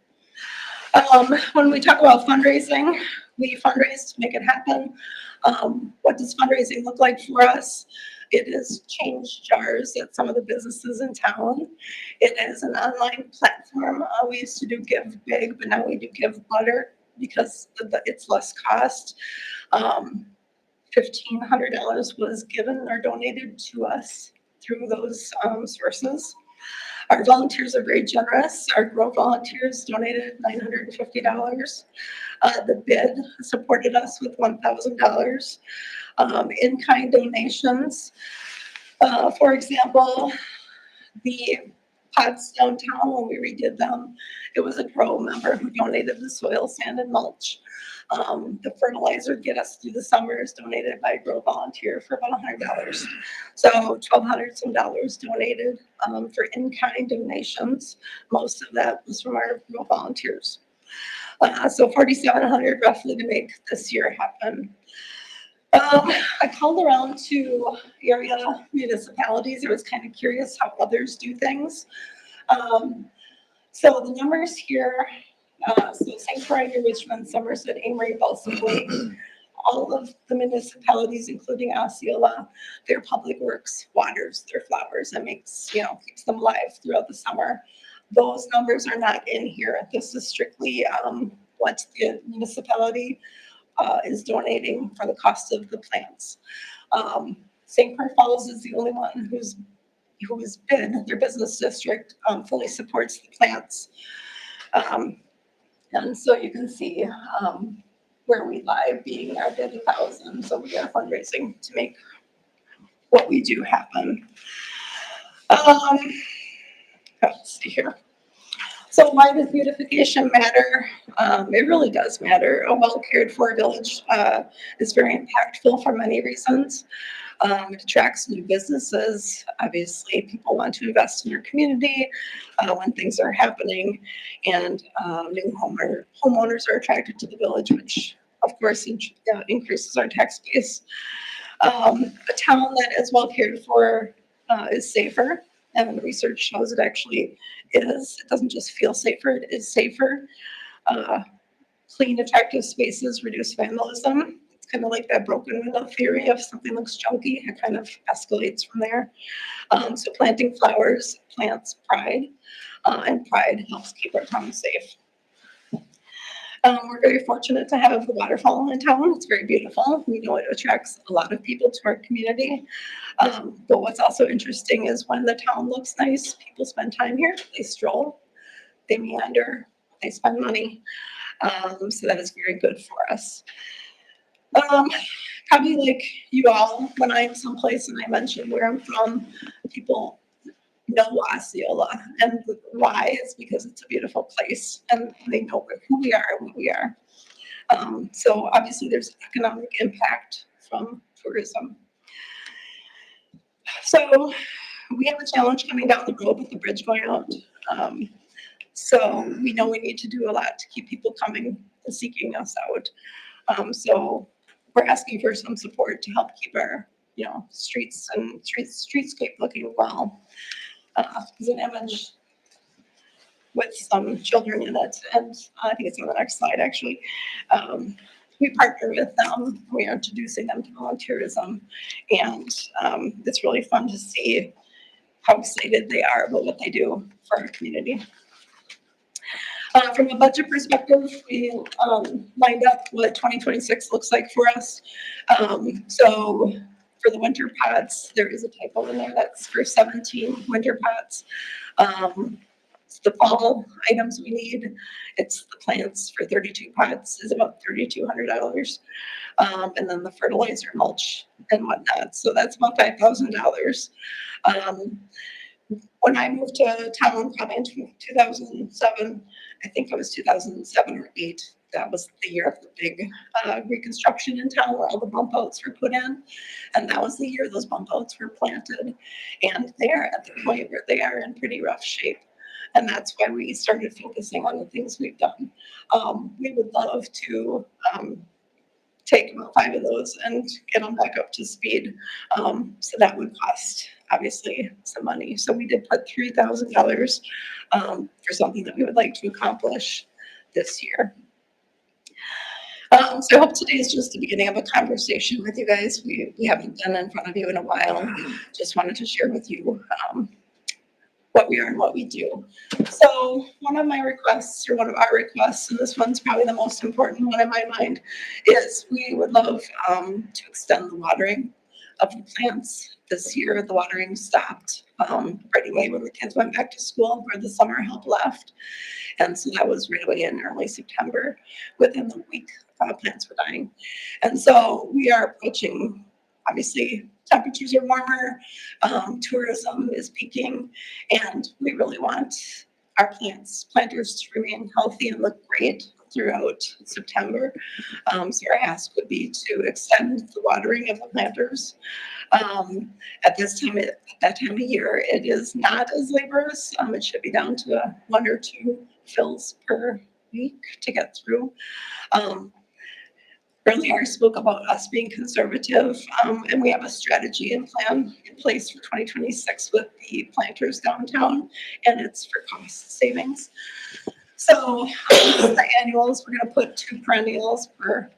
When we talk about fundraising, we fundraise to make it happen. What does fundraising look like for us? It is change jars at some of the businesses in town. It is an online platform. We used to do Give Big, but now we do Give Butter because it's less cost. $1,500 was given or donated to us through those sources. Our volunteers are very generous. Our Grow volunteers donated $950. The bid supported us with $1,000. In-kind donations. For example, the pots downtown, when we redid them, it was a Grow member who donated the soil, sand, and mulch. The fertilizer get us through the summer is donated by a Grow volunteer for about $100. So $1,200 some dollars donated for in-kind donations. Most of that was from our Grow volunteers. So $4,700 roughly to make this year happen. I called around to area municipalities. I was kind of curious how others do things. So the numbers here, so St. Croix, Richmond, Somerset, Amory, Balsam Lake, all of the municipalities, including Osceola, their public works waters their flowers and makes, keeps them alive throughout the summer. Those numbers are not in here. This is strictly what the municipality is donating for the cost of the plants. St. Clair Falls is the only one who has been, their business district fully supports the plants. And so you can see where we lie being our 50,000. So we are fundraising to make what we do happen. Let's see here. So why does beautification matter? It really does matter. A well cared for village is very impactful for many reasons. It attracts new businesses. Obviously, people want to invest in their community when things are happening, and new homeowners are attracted to the village, which of course increases our tax base. A town that is well cared for is safer, and the research shows it actually is. It doesn't just feel safer, it is safer. Clean, attractive spaces reduce vandalism. It's kind of like that broken window theory. If something looks junky, it kind of escalates from there. So planting flowers plants pride, and pride helps keep our town safe. We're very fortunate to have the waterfall in town. It's very beautiful. We know it attracts a lot of people to our community. But what's also interesting is when the town looks nice, people spend time here. They stroll, they meander, they spend money. So that is very good for us. Probably like you all, when I'm someplace and I mention where I'm from, people know Osceola, and why is because it's a beautiful place and they know who we are and what we are. So obviously there's economic impact from tourism. So we have a challenge coming down the road with the bridge going out. So we know we need to do a lot to keep people coming and seeking us out. So we're asking for some support to help keep our, streets and streetscape looking well. There's an image with some children in it, and I think it's on the next slide actually. We partner with them. We are introducing them to volunteerism, and it's really fun to see how excited they are about what they do for our community. From a budget perspective, we lined up what 2026 looks like for us. So for the winter pots, there is a typo in there. That's for 17 winter pots. It's the fall items we need. It's the plants for 32 pots is about $3,200. And then the fertilizer, mulch, and whatnot. So that's about $5,000. When I moved to town, probably in 2007, I think it was 2007 or 8. That was the year of the big reconstruction in town where all the bump outs were put in. And that was the year those bump outs were planted. And they're at the point where they are in pretty rough shape. And that's why we started focusing on the things we've done. We would love to take about 5 of those and get them back up to speed. So that would cost obviously some money. So we did put $3,000 for something that we would like to accomplish this year. So I hope today is just the beginning of a conversation with you guys. We haven't been in front of you in a while. Just wanted to share with you what we are and what we do. So one of my requests, or one of our requests, and this one's probably the most important one in my mind, is we would love to extend the watering of the plants. This year, the watering stopped right away when the kids went back to school, where the summer help left. And so that was right away in early September. Within the week, plants were dying. And so we are approaching, obviously, temperatures are warmer, tourism is peaking, and we really want our planters to remain healthy and look great throughout September. So our ask would be to extend the watering of the planters. At that time of year, it is not as laborious. It should be down to 1 or 2 fills per week to get through. Earlier I spoke about us being conservative, and we have a strategy and plan in place for 2026 with the planters downtown, and it's for cost savings. So the annuals, we're going to put 2 perennials per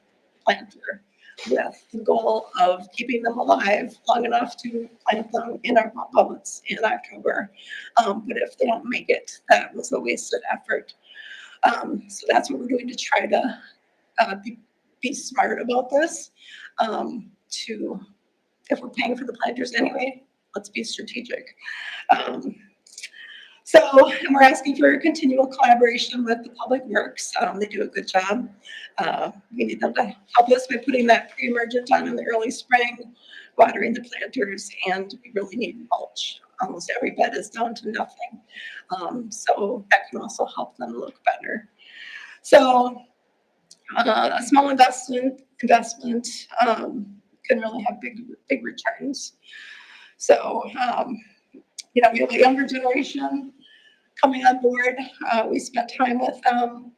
planter. with the goal of keeping them alive long enough to plant them in our buds in October. But if they don't make it, that was a wasted effort. So that's what we're doing to try to be smart about this. If we're paying for the planters anyway, let's be strategic. And we're asking for continual collaboration with the Public Works. They do a good job. We need them to help us by putting that pre-emergent on in the early spring, watering the planters, and we really need mulch. Almost every bed is down to nothing. So that can also help them look better. So a small investment can really have big returns. So, we have a younger generation coming on board. We spent time with them.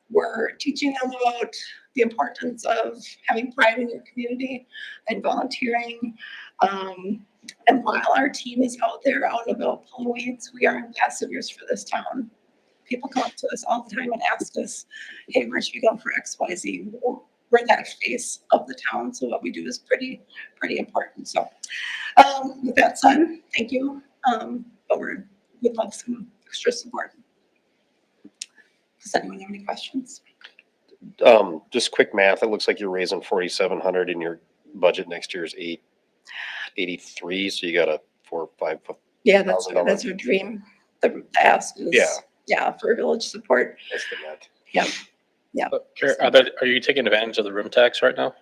We're teaching them about the importance of having pride in your community and volunteering. And while our team is out there out and about pulling weeds, we are ambassadors for this town. People come up to us all the time and ask us, hey, where should we go for XYZ? We're that face of the town, so what we do is pretty important. So with that said, thank you. But we'd love some extra support. Does anyone have any questions? Just quick math, it looks like you're raising 4,700 and your budget next year is 883, so you got a $4,000 or $5,000. Yeah, that's our dream. The ask is, for village support. That's the net. Yeah. Are you taking advantage of the room tax right now?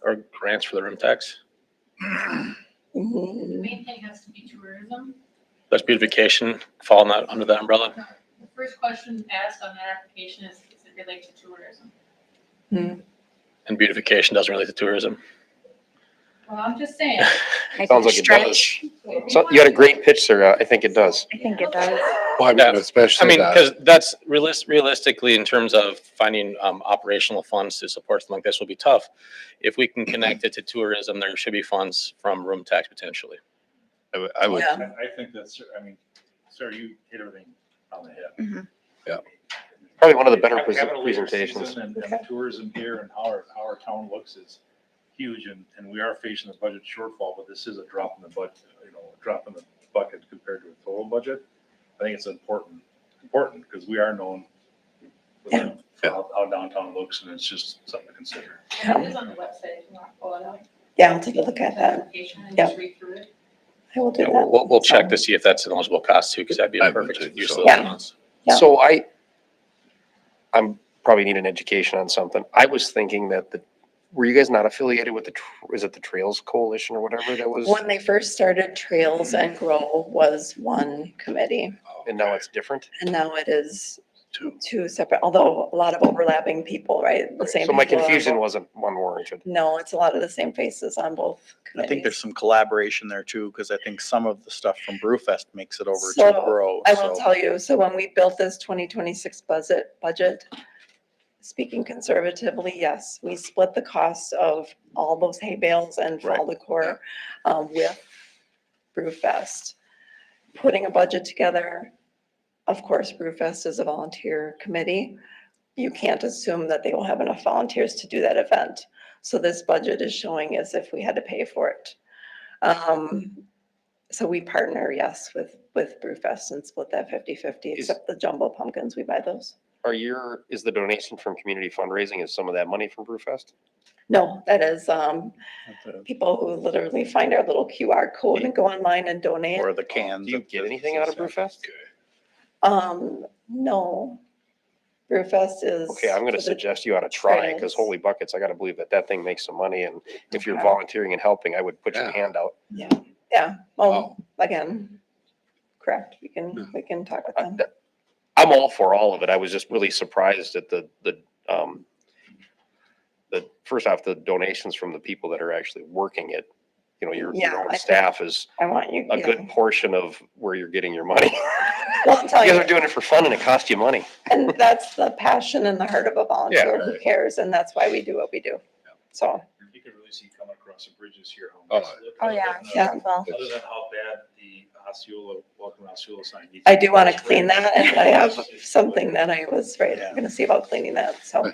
Or grants for the room tax? The main thing has to be tourism. Does beautification fall under that umbrella? No, the first question asked on that application is it related to tourism? And beautification doesn't relate to tourism. Well, I'm just saying. Sounds like it does. So you had a great pitch, Sarah. I think it does. I think it does. Well, I mean, especially that. Because that's realistically, in terms of finding operational funds to support something like this will be tough. If we can connect it to tourism, there should be funds from room tax potentially. I would, Yeah. I think that's, sir, you hit everything on the head. Probably one of the better Having a later presentations. season And tourism here and how our town looks is huge, and we are facing a budget shortfall, but this is a drop in the budget, a drop in the bucket compared to a total budget. I think it's important because we are known for how downtown looks, and it's just something to consider. It is on the website if you want to pull it up. Yeah, I'll take a look at that. Application and Yeah. just read through it. I will do Yeah, that. we'll check to see if that's an eligible cost too, because that'd be I a would perfect think use so. of those Yeah. funds. Yeah. So I'm probably need an education on something. I was thinking that were you guys not affiliated with is it the Trails Coalition or whatever that was? When they first started, Trails and Grow was one committee, And now it's different? and now it is two separate, although a lot of overlapping people, right? The same. So my people on confusion both. wasn't one warranted. No, it's a lot of the same faces on both I committees. think there's some collaboration there too, because I think some of the stuff from Brewfest makes it over to So, Grow. I will so- tell you, so when we built this 2026 budget, speaking conservatively, yes, we split the cost of all those hay bales and fall decor with Brewfest. Putting a budget together, of course, Brewfest is a volunteer committee. You can't assume that they will have enough volunteers to do that event. So this budget is showing as if we had to pay for it. So we partner, yes, with Brewfest and split that 50-50, except the jumbo pumpkins, we buy those. Is the donation from community fundraising, is some of that money from Brewfest? No, that is people who literally find our little QR code and go online and donate. Or the cans. Do you get anything out of Brewfest? No. Brewfest is. Okay, I'm gonna for the suggest you ought to try, because trails. holy buckets, I gotta believe that thing makes some money, and if you're Okay. volunteering and helping, I would put your Yeah. hand out. Yeah, well, again, correct, we can talk with them. I'm all for all of it. I was just really surprised at the first off, the donations from the people that are actually working it. Your Yeah, own I staff is I want you. a good portion of where you're getting your money. Well, I'll tell You guys you, are doing it for fun and it costs you money. and that's the passion and the heart of a volunteer who right. cares, and that's why we do what we do. So, You can really see coming across the bridges here. Oh, Oh, yeah. yeah. Well, Other than how bad the Osceola, welcome Osceola sign. needs I to do be. want to clean that, and I have It's- something that I was gonna see about cleaning that, so.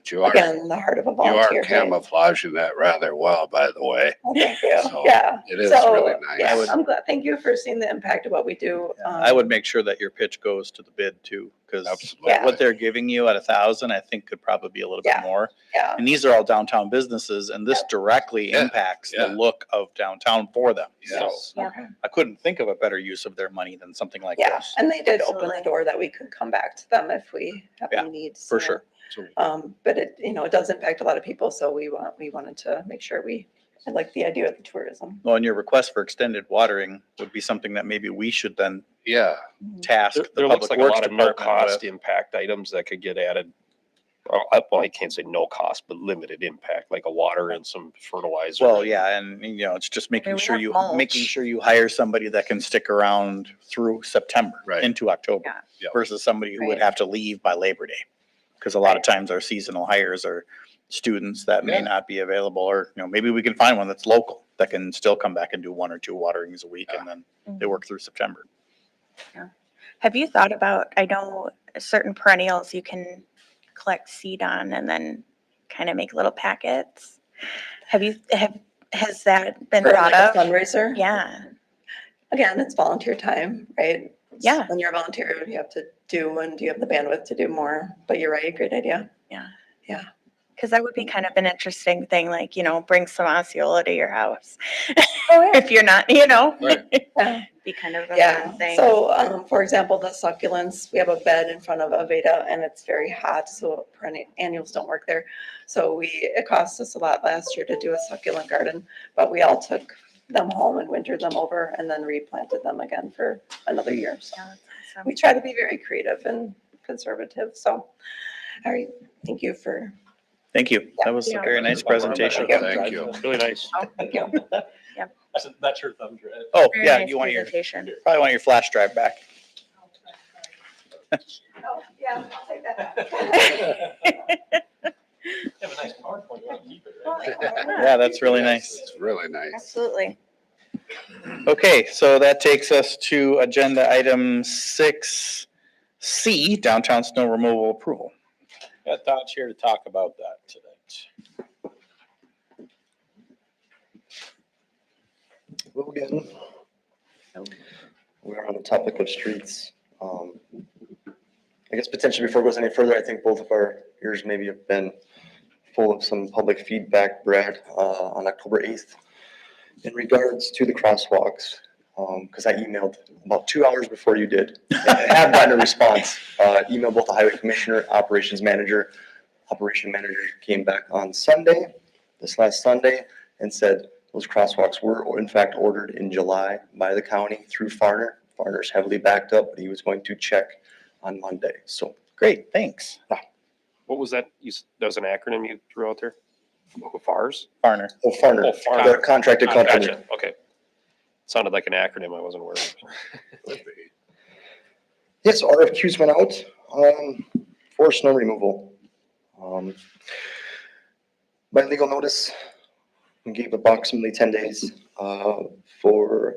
But you are, again, the heart of a you volunteer. are right? camouflaging that rather well, by the way. Oh, thank you. So, Yeah. it is So, really yeah, nice. I'm glad. Thank you for seeing the impact of what we do. I would make sure that your pitch goes to the bid too, because Absolutely. Yeah. what they're giving you at 1,000, I think could probably be a little bit Yeah. more. Yeah. And these are all downtown businesses, and this directly Yeah, impacts yeah. the look of downtown for them. So Yes. Yeah. Okay. I couldn't think of a better use of their money than something like Yeah, this. and they did open Absolutely. the door that we could come back to them if we have Yeah, any needs. for so, sure. But it, it does impact a lot of people, so we wanted to make sure I like the idea of the tourism. Well, and your request for extended watering would be something that maybe we should then Yeah, task There, the there looks Public like a Works lot of no Department cost with. impact items that could get added. Well, I can't say no cost, but limited impact, like a water and some fertilizer. Well, yeah, and it's just mean, making we sure have you, mulch. making sure you hire somebody that can stick around through September Right. into October Yeah. Yeah. versus somebody who would Right. have to leave by Labor Day. Because a lot of times our seasonal hires are students that may Yeah. not be available, or, maybe we can find one that's local that can still come back and do 1 or 2 waterings a week, and then they work through September. Have you thought about, I know certain perennials you can collect seed on and then kind of make little packets. Has that been For thought like a of? fundraiser. Yeah, Again, it's volunteer time, right? Yeah. When you're a volunteer, you have to do, and you have the bandwidth to do more, but you're right, great idea. because that would be kind of an interesting thing, like, bring some Osceola to your house. Oh, If you're not, Yeah. be kind of a Yeah, fun thing. so, for example, the succulents, we have a bed in front of Aveda and it's very hot, so annuals don't work there. So it cost us a lot last year to do a succulent garden, but we all took them home and wintered them over and then replanted them again for another year. So Yeah, that's awesome. we try to be very creative and conservative, so, all right, thank you for, Thank you. That was a Yeah. very nice presentation. thank you. Really nice. thank you. That's your thumb drive. Oh, Very yeah, nice you want presentation. probably want your flash drive back. Oh, yeah, I'll take that. You have a nice PowerPoint, you want to keep it, right? Yeah, that's really nice. It's really nice. Absolutely. Okay, so that takes us to agenda item 6C, downtown snow removal approval. Got Dodge here to talk about that tonight. Well, again, we're on the topic of streets. I guess potentially before it goes any further, I think both of our ears maybe have been full of some public feedback, Brad, on October 8th in regards to the crosswalks. Because I emailed about 2 hours before you did. I have gotten a response. Emailed both the highway commissioner, operations manager. Operation manager came back on Sunday, this last Sunday, and said those crosswalks were in fact ordered in July by the county through Farner. Farner's heavily backed up, but he was going to check on Monday. So Great, thanks. What was that? That was an acronym you threw out there? FARS? Farner. Oh, Farner, Oh, Farner. the contracted company. Gotcha, okay. Sounded like an acronym I wasn't aware of. Yes, RFQs went out for snow removal. By legal notice, we gave approximately 10 days for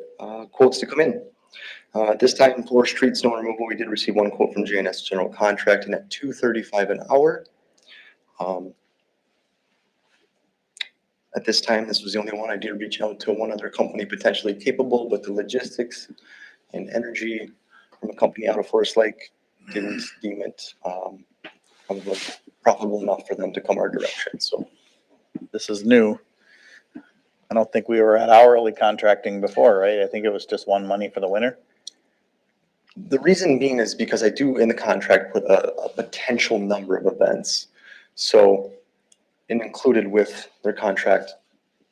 quotes to come in. This time for street snow removal, we did receive one quote from JNS General Contracting at $235 an hour. At this time, this was the only one. I did reach out to one other company potentially capable, but the logistics and energy from a company out of Forest Lake didn't deem it probably profitable enough for them to come our direction. So This is new. I don't think we were at hourly contracting before, right? I think it was just one money for the winter. the reason being is because I do in the contract put a potential number of events. So and included with their contract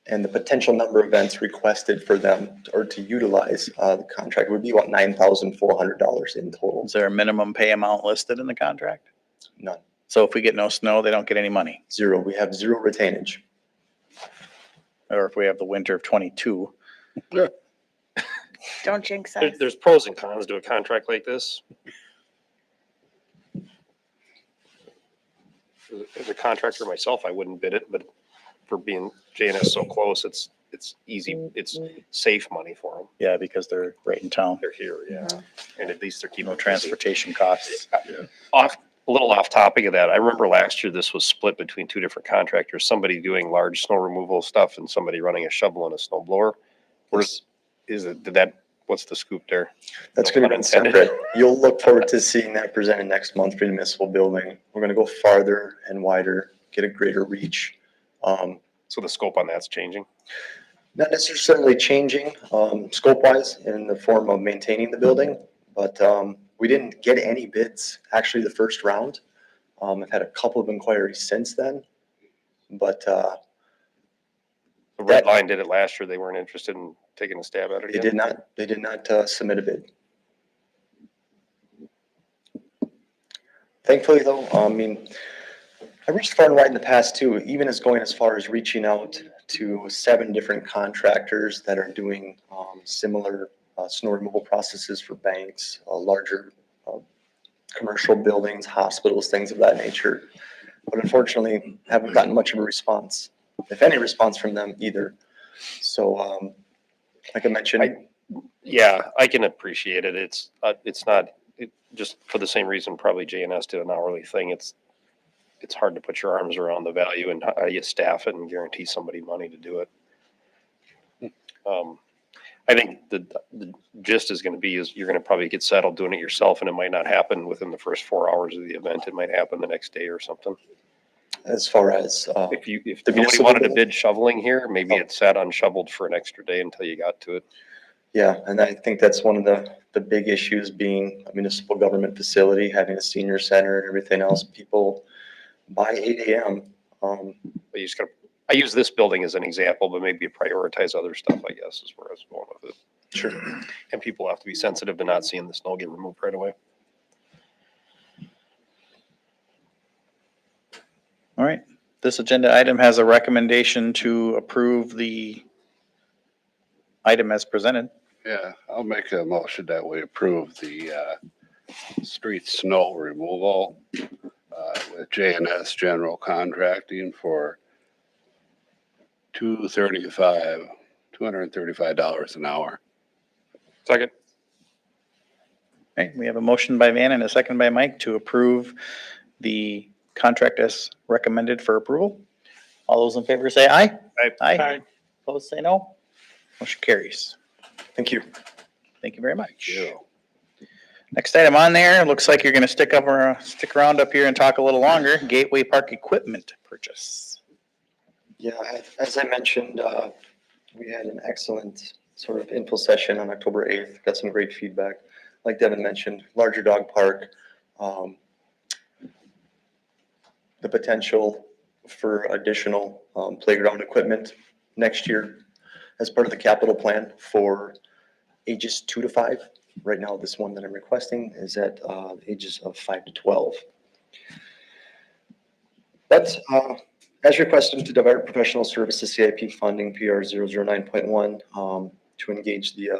and the potential number of events requested for them or to utilize the contract would be about $9,400 in total. Is there a minimum pay amount listed in the contract? None. So if we get no snow, they don't get any money? Zero. We have zero retainage. Or if we have the winter of 22? Don't jinx us. There's pros and cons to a contract like this. As a contractor myself, I wouldn't bid it, but for being JNS so close, it's easy, it's safe money for them. Yeah, because they're right in town. They're here, yeah. And at least they're keeping No it busy. transportation costs. A little off topic of that, I remember last year this was split between two different contractors, somebody doing large snow removal stuff and somebody running a shovel and a snow blower. Where's, what's the scoop there? That's No gonna be pun intended. separate. You'll look forward to seeing that presented next month for the municipal building. We're gonna go farther and wider, get a greater reach. So the scope on that's changing? Not necessarily changing, scope wise in the form of maintaining the building, but, we didn't get any bids, actually the first round. I've had a couple of inquiries since then, but, The Red Line did it last year. They weren't interested in taking a stab at it they again? did not, submit a bid. Thankfully though, I mean, I reached far and wide in the past too, even as going as far as reaching out to 7 different contractors that are doing, similar, snow removal processes for banks, larger, commercial buildings, hospitals, things of that nature. But unfortunately, haven't gotten much of a response, if any response from them either. So, like I mentioned, Yeah, I can appreciate it. It's not, just for the same reason probably JNS did an hourly thing. It's hard to put your arms around the value and how you staff it and guarantee somebody money to do it. I think the gist is gonna be is you're gonna probably get settled doing it yourself and it might not happen within the first 4 hours of the event. It might happen the next day or something. as far as, If The nobody municipal wanted to building? bid shoveling here, maybe it sat unshoveled for an extra day until you got to it. yeah, and I think that's one of the big issues being a municipal government facility, having a senior center and everything else. People by 8 AM, But you just gotta, I use this building as an example, but maybe you prioritize other stuff, I guess, is where I was going with it. sure. And people have to be sensitive to not seeing the snow get removed right away. All right. This agenda item has a recommendation to approve the item as presented. Yeah, I'll make a motion that we approve the street snow removal with JNS General Contracting for $235 an hour. Second. Okay, we have a motion by Van and a second by Mike to approve the contract as recommended for approval. All those in favor say aye. Aye. Aye. Opposed, say no. Motion carries. Thank you. Thank you very much. Next item on there, looks like you're gonna stick around up here and talk a little longer. Gateway Park equipment purchase. Yeah, as I mentioned, we had an excellent sort of info session on October 8th, got some great feedback. Like Devin mentioned, larger dog park, the potential for additional playground equipment next year as part of the capital plan for ages 2 to 5. Right now, this one that I'm requesting is at ages of 5 to 12. But as requested to divert professional services CIP funding PR 009.1 to engage the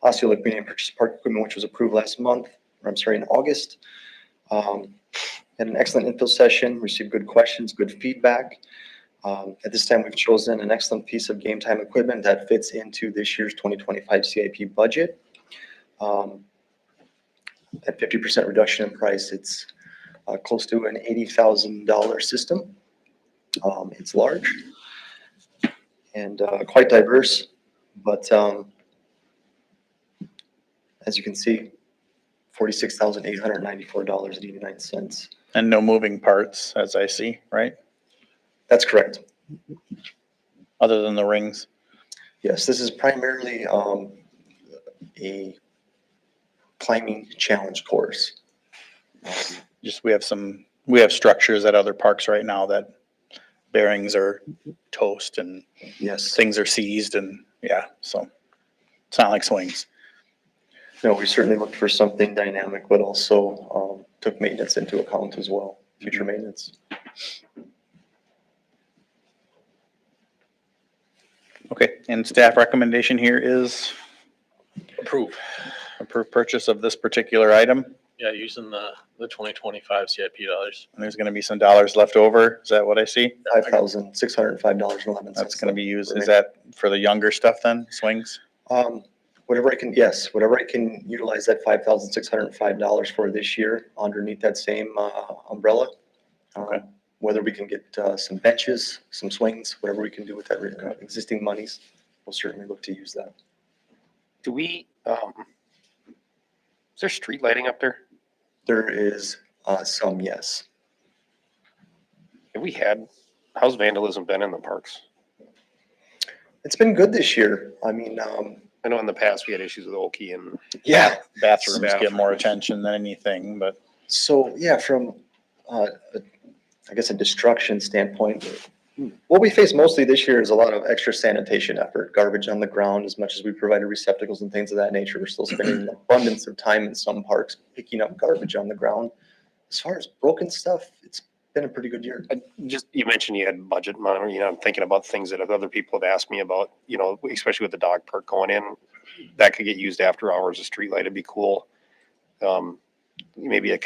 Osceola Community Purchase Park equipment, which was approved last month, or I'm sorry, in August. Had an excellent info session, received good questions, good feedback. At this time, we've chosen an excellent piece of game time equipment that fits into this year's 2025 CIP budget. At 50% reduction in price, it's close to an $80,000 system. It's large and quite diverse, but as you can see, $46,894.89. And no moving parts, as I see, right? That's correct. Other than the rings. Yes, this is primarily a climbing challenge course. Just, we have structures at other parks right now that bearings are toast and Yes. things are seized and, yeah, so it's not like swings. No, we certainly looked for something dynamic, but also took maintenance into account as well, future maintenance. Okay, and staff recommendation here is Approve. approve purchase of this particular item. Yeah, using the 2025 CIP dollars. And there's gonna be some dollars left over. Is that what I see? $5,605.11. That's gonna be used, is that for the younger stuff then, swings? Well, Whatever I can, yes, whatever I can utilize that $5,605 for this year underneath that same umbrella. Okay. Whether we can get some benches, some swings, whatever we can do with that existing monies, we'll certainly look to use that. Do we, is there street lighting up there? There is some, yes. Have we had, how's vandalism been in the parks? It's been good this year. I mean, I know in the past we had issues with Oki and. yeah. Bathrooms get more Bathrooms. attention than anything, but So, yeah, from, I guess, a destruction standpoint, what we face mostly this year is a lot of extra sanitation effort, garbage on the ground. As much as we provided receptacles and things of that nature, we're still spending an abundance of time in some parks picking up garbage on the ground. As far as broken stuff, it's been a pretty good year. Just, you mentioned you had budget money, I'm thinking about things that other people have asked me about, especially with the dog park going in, that could get used after hours, a street light would be cool. Maybe I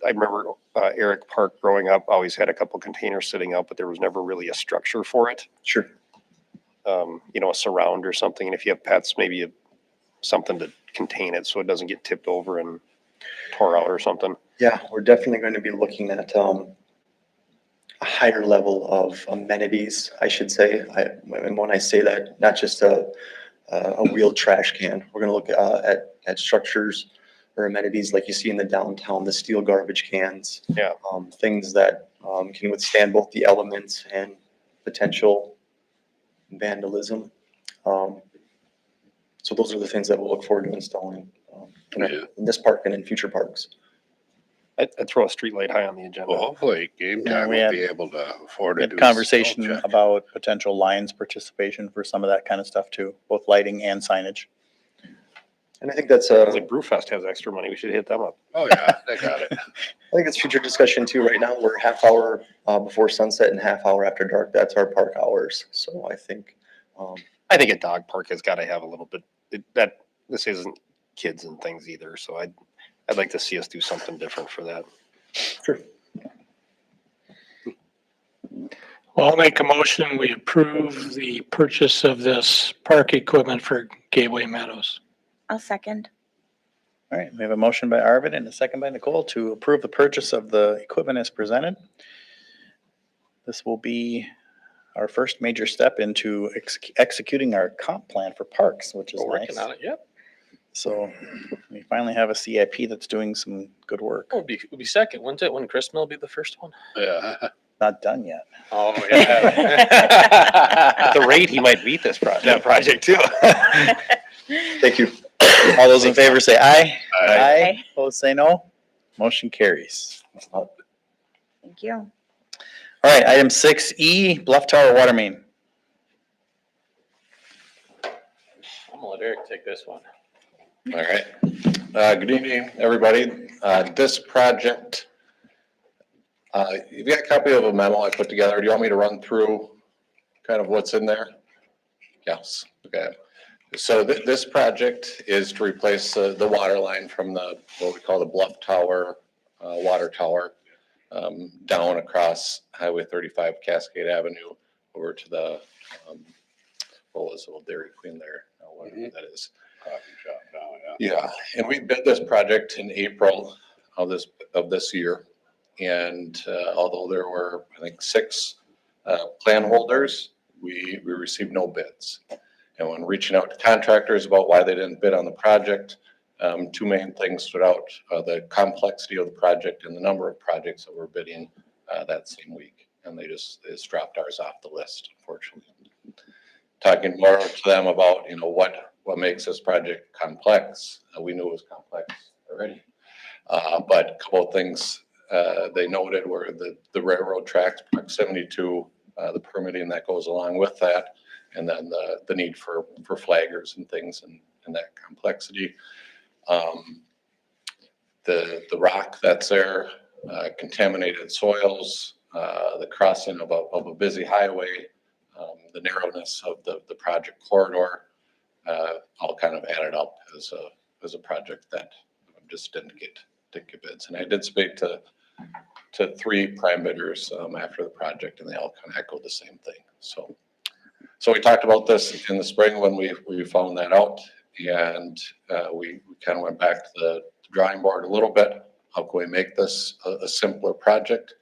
remember Eric Park growing up always had a couple containers sitting out, but there was never really a structure for it. Sure. A surround or something, and if you have pets, maybe something to contain it so it doesn't get tipped over and tore out or something. Yeah, we're definitely going to be looking at a higher level of amenities, I should say. And when I say that, not just a wheeled trash can. We're going to look at structures or amenities like you see in the downtown, the steel garbage cans. Yeah. Things that can withstand both the elements and potential vandalism. So those are the things that we'll look forward to installing in this park and in future parks. I'd throw a street light high on the agenda. Well, hopefully Game Yeah, Time we will had- be able to afford we to had do. a conversation spell check. about potential Lions participation for some of that kind of stuff too, both lighting and signage. And I think that's Sounds like Brewfest has extra money. We should hit them up. Oh, yeah, they got it. I think it's future discussion too. Right now, we're half hour before sunset and half hour after dark. That's our park hours. So I think, I think a dog park has got to have a little bit, this isn't kids and things either, so I'd like to see us do something different for that. sure. Well, I'll make a motion, we approve the purchase of this park equipment for Gateway Meadows. I'll second. All right, we have a motion by Arvid and a second by Nicole to approve the purchase of the equipment as presented. This will be our first major step into executing our comp plan for parks, which is We're working nice. on it, yep. So we finally have a CIP that's doing some good work. Oh, it'd be second, wouldn't it? Wouldn't Chris Mill be the first one? Yeah. Not done yet. Oh, yeah. At the rate, he might beat that project too. Thank you. All those in favor say aye. Aye. Opposed, say no. Motion carries. Thank you. All right, item 6E, Bluff Tower Water Main. I'm gonna let Eric take this one. All right. Good evening, everybody. This project, you've got a copy of a memo I put together. Do you want me to run through kind of what's in there? Yes. Okay. So this project is to replace the water line from what we call the Bluff Tower, water tower, down across Highway 35 Cascade Avenue over to the, what was it, Old Dairy Queen there, whatever that is. Coffee shop now, yeah. Yeah, and we bid this project in April of this year. And although there were, I think, 6 plan holders, we received no bids. And when reaching out to contractors about why they didn't bid on the project, 2 main things stood out, the complexity of the project and the number of projects that were bidding that same week. And they just dropped ours off the list, unfortunately. Talking more to them about, what makes this project complex. We knew it was complex already. But a couple of things they noted were the railroad tracks, proximity to the permitting that goes along with that, and then the need for flaggers and things and that complexity. The rock that's there, contaminated soils, the crossing of a busy highway, the narrowness of the project corridor, all kind of added up as a project that just didn't get bids. And I did speak to 3 prime bidders after the project, and they all kind of echoed the same thing. So we talked about this in the spring when we found that out, And we kind of went back to the drawing board a little bit. How can we make this a simpler project?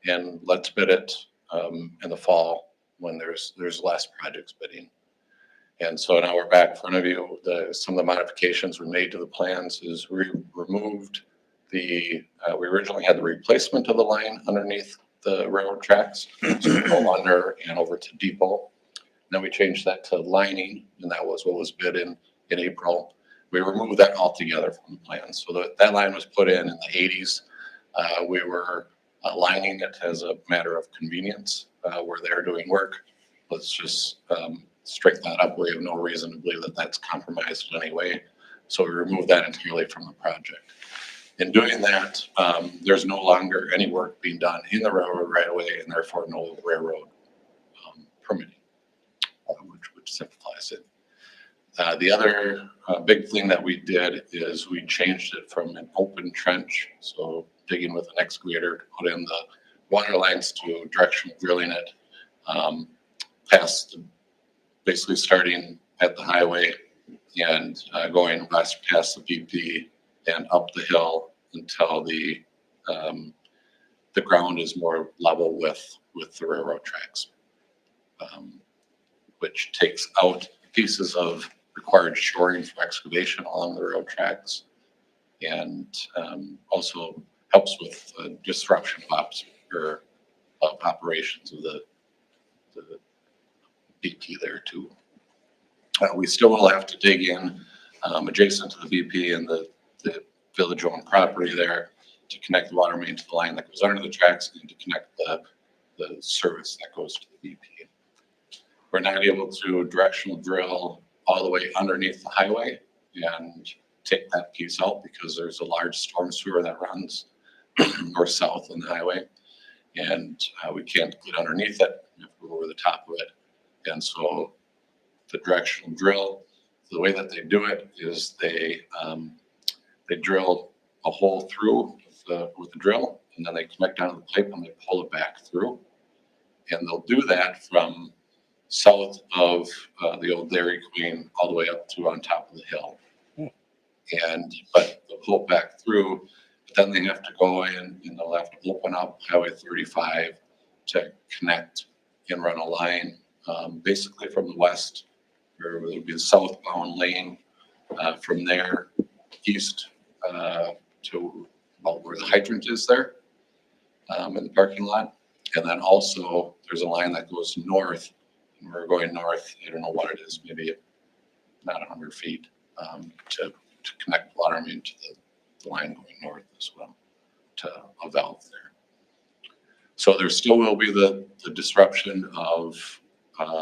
And let's bid it in the fall when there's less projects bidding. And so now we're back in front of you. Some of the modifications we made to the plans is we removed we originally had the replacement of the line underneath the railroad tracks, so go under and over to depot. Then we changed that to lining, and that was what was bid in April. We removed that altogether from the plan. So that line was put in the 80s. We were lining it as a matter of convenience. We're there doing work. Let's just straighten that up. We have no reason to believe that that's compromised in any way. So we removed that entirely from the project. In doing that, there's no longer any work being done in the railroad right away, and therefore no railroad permitting, which simplifies it. The other big thing that we did is we changed it from an open trench, so digging with an excavator to put in the water lines, to directional drilling it basically starting at the highway and going west past the BP and up the hill until the ground is more level with the railroad tracks, which takes out pieces of required shoring for excavation along the railroad tracks, and also helps with disruption of operations of the BP there too. We still will have to dig in adjacent to the BP and the village-owned property there to connect the water main to the line that goes under the tracks and to connect the service that goes to the BP. We're not able to directional drill all the way underneath the highway and take that piece out because there's a large storm sewer that runs north-south on the highway, and we can't get underneath it. We have to go over the top of it. And so the directional drill, the way that they do it is they drill a hole through with the drill, and then they connect onto the pipe and they pull it back through. And they'll do that from south of the old Dairy Queen all the way up to on top of the hill. But they'll pull it back through, but then they have to go in and they'll have to open up Highway 35 to connect and run a line basically from the west, or it would be a southbound lane from there east to about where the hydrant is there in the parking lot. And then also there's a line that goes north, and we're going north, I don't know what it is, maybe not 100 feet to connect water main to the line going north as well, to a valve there. So there still will be the disruption of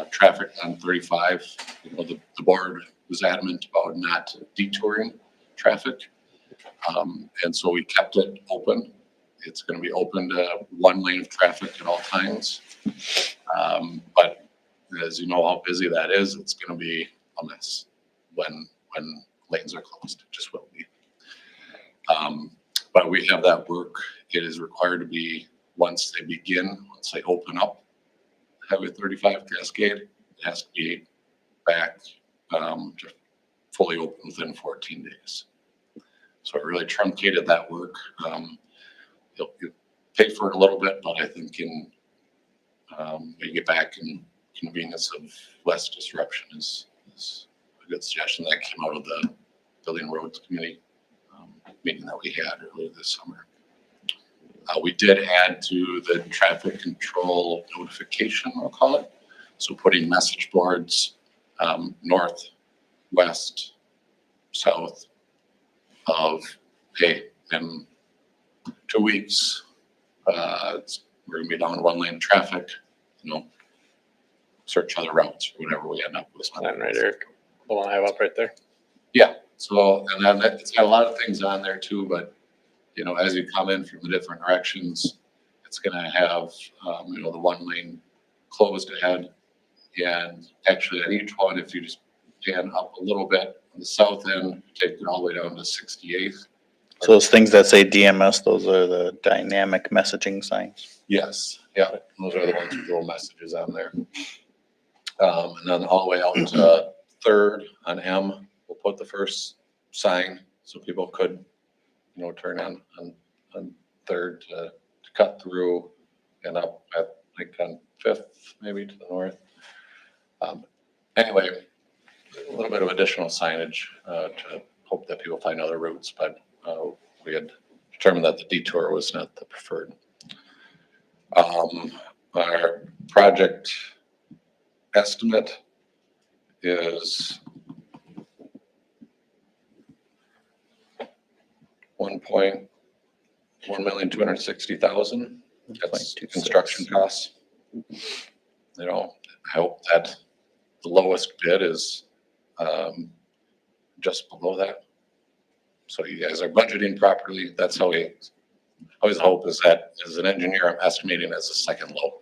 traffic on 35. You know, the board was adamant about not detouring traffic. And so we kept it open. It's going to be open to one lane of traffic at all times. But as you know how busy that is, it's going to be a mess when lanes are closed. It just will be. But we have that work. It is required to be, once they open up Highway 35 Cascade, it has to be back to fully open within 14 days. So it really truncated that work. You'll pay for it a little bit, but I think when you get back in convenience of less disruption is a good suggestion that came out of the Building Roads Committee meeting that we had earlier this summer. We did add to the traffic control notification, I'll call it. So putting message boards north, west, south of, hey, in 2 weeks, we're gonna be down one lane of traffic, search other routes or whatever we end up with. And right there, the one I have up right there. Yeah, so, and then it's got a lot of things on there too, but as you come in from the different directions, it's gonna have, the one lane closed ahead. And actually at each one, if you just pan up a little bit on the south end, take it all the way down to 68th. So those things that say DMS, those are the dynamic messaging signs. Yes, yeah, those are the ones with little messages on there. And then all the way out to 3rd on M, we'll put the first sign so people could, turn on Third to cut through and up at like on Fifth, maybe to the north. Anyway, a little bit of additional signage to hope that people find other routes, but we had determined that the detour was not the preferred. Our project estimate is $1,260,000. That's construction costs. I hope that the lowest bid is just below that. So you guys are budgeting properly. That's how we always hope, is that as an engineer, I'm estimating as a second low.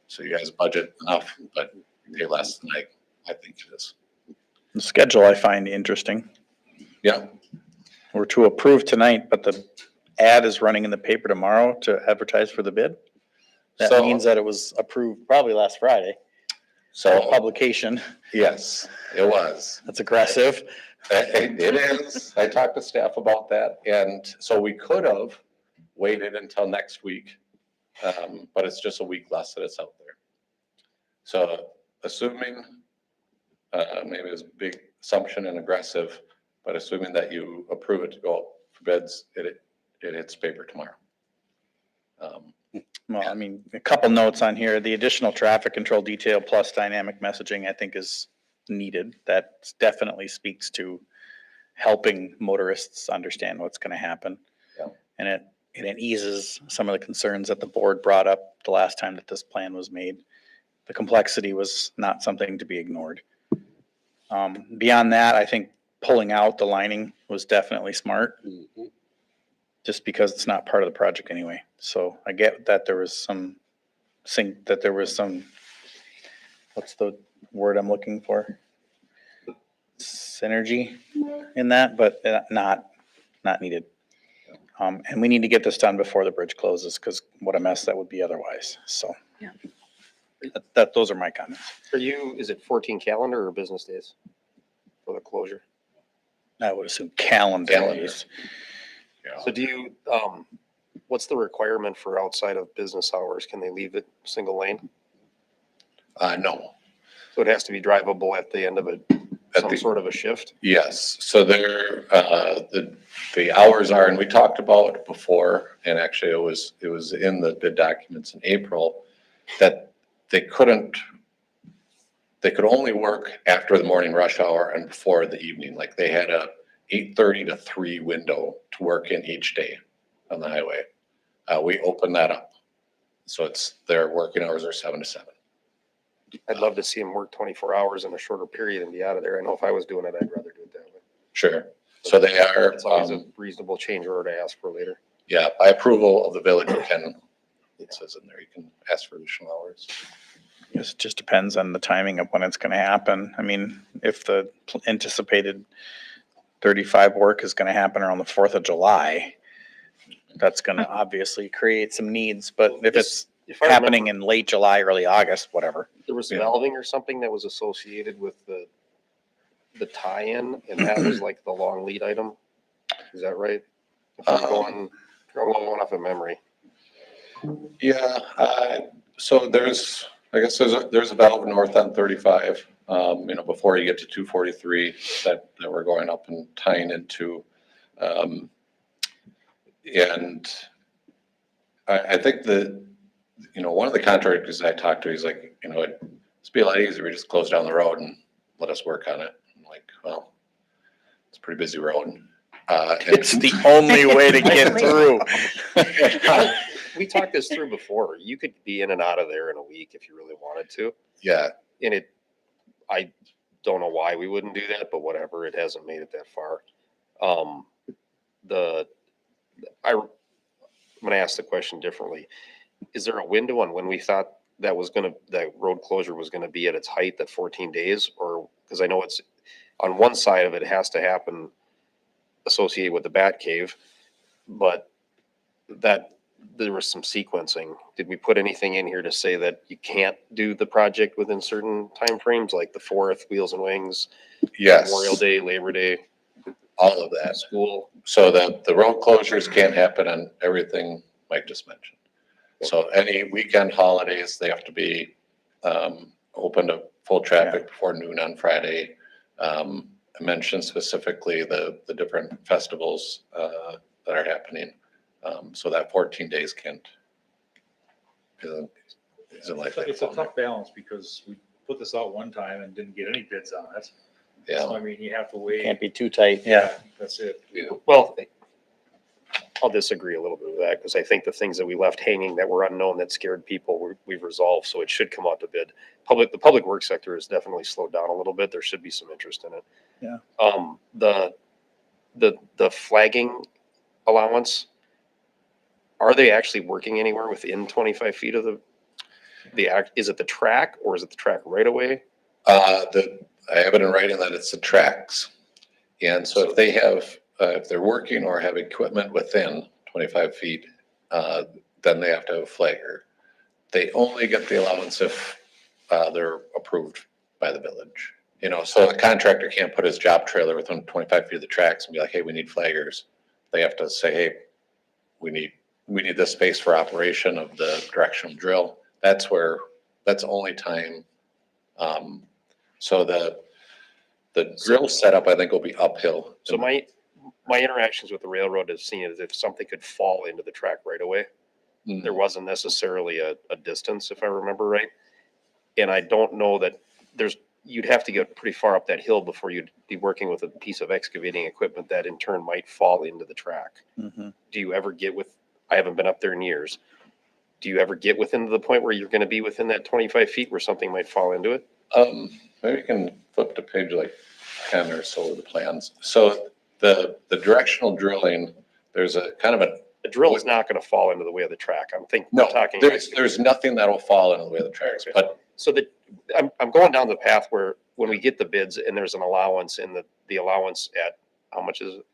So you guys budget enough, but pay less than I think it is. The schedule I find interesting. Yeah. We're to approve tonight, but the ad is running in the paper tomorrow to advertise for the bid. That So- means that it was approved probably last Friday. So Publication. yes, it was. That's aggressive. It is. I talked to staff about that, and so we could have waited until next week, but it's just a week less that it's out there. So assuming, maybe it's a big assumption and aggressive, but assuming that you approve it to go out for bids, it hits paper tomorrow. Well, I mean, a couple notes on here. The additional traffic control detail plus dynamic messaging, I think, is needed. That definitely speaks to helping motorists understand what's going to happen. Yeah. And it eases some of the concerns that the board brought up the last time that this plan was made. The complexity was not something to be ignored. Beyond that, I think pulling out the lining was definitely smart, just because it's not part of the project anyway. So I get that there was some, what's the word I'm looking for? Synergy in that, but not needed. And we need to get this done before the bridge closes, because what a mess that would be otherwise. So Yeah. those are my comments. Is it 14 calendar or business days for the closure? I would assume calendar days. So do you, what's the requirement for outside of business hours? Can they leave it single lane? No. So it has to be drivable at the end of some sort of a shift? Yes, so there, the hours are, and we talked about it before, and actually it was in the bid documents in April, that they could only work after the morning rush hour and before the evening. Like they had a 8:30 to 3 window to work in each day on the highway. We opened that up. So their working hours are 7 to 7. I'd love to see them work 24 hours in a shorter period and be out of there. I know if I was doing it, I'd rather do it that way. Sure. So they are, It's always a reasonable change order to ask for later. yeah, by approval of the village, it says in there, you can ask for additional hours. It just depends on the timing of when it's going to happen. I mean, if the anticipated 35 work is going to happen around the 4th of July, that's going to obviously create some needs. But if it's If I happening remember, in late July, early August, whatever. there was Yeah. valving or something that was associated with the tie-in, and that was like the long lead item. Is that right? If I'm going off of memory. Yeah, so there's a valve north on 35, before you get to 243 that we're going up and tying into. And I think that, one of the contractors I talked to, he's like, it'd be a lot easier, we just close down the road and let us work on it. I'm like, well, it's a pretty busy road. It's the only way to get through. We talked this through before. You could be in and out of there in a week if you really wanted to. Yeah, And I don't know why we wouldn't do that, but whatever, it hasn't made it that far. I'm gonna ask the question differently. Is there a window on when we thought that road closure was gonna be at its height at 14 days? Or, because I know it's, on one side of it has to happen associated with the Bat Cave, but that there was some sequencing. Did we put anything in here to say that you can't do the project within certain timeframes, like the 4th, Wheels and Wings, Yes, Memorial Day, Labor Day, all of that. school? So that the road closures can't happen on everything Mike just mentioned. So any weekend holidays, they have to be open to full traffic before noon on Friday. I mentioned specifically the different festivals that are happening. So that 14 days isn't like that. It's a tough balance because we put this out one time and didn't get any bids on it. Yeah. So I mean, you have to wait. Can't be too tight. Yeah. That's it. Well, I'll disagree a little bit with that because I think the things that we left hanging that were unknown that scared people, we've resolved. So it should come out to bid. The public works sector has definitely slowed down a little bit. There should be some interest in it. Yeah. The flagging allowance, are they actually working anywhere within 25 feet of is it the track or is it the track right away? I have it in writing that it's the tracks. And so if they have, if they're working or have equipment within 25 feet, then they have to have a flagger. They only get the allowance if they're approved by the village. You know, so the contractor can't put his job trailer within 25 feet of the tracks and be like, hey, we need flaggers. They have to say, hey, we need this space for operation of the directional drill. That's the only time. So the drill setup, I think, will be uphill. So my interactions with the railroad has seen it as if something could fall into the track right away. There wasn't necessarily a distance, if I remember right. And I don't know that you'd have to get pretty far up that hill before you'd be working with a piece of excavating equipment that in turn might fall into the track. Mm-hmm. Do you ever I haven't been up there in years. Do you ever get within the point where you're going to be within that 25 feet where something might fall into it? Maybe you can flip to page like 10 or so of the plans. So the directional drilling, there's a kind of The drill is not going to fall into the way of the track. there's nothing that'll fall into the way of the tracks, Okay. but So I'm going down the path where when we get the bids and there's an allowance and the allowance at, how much is it?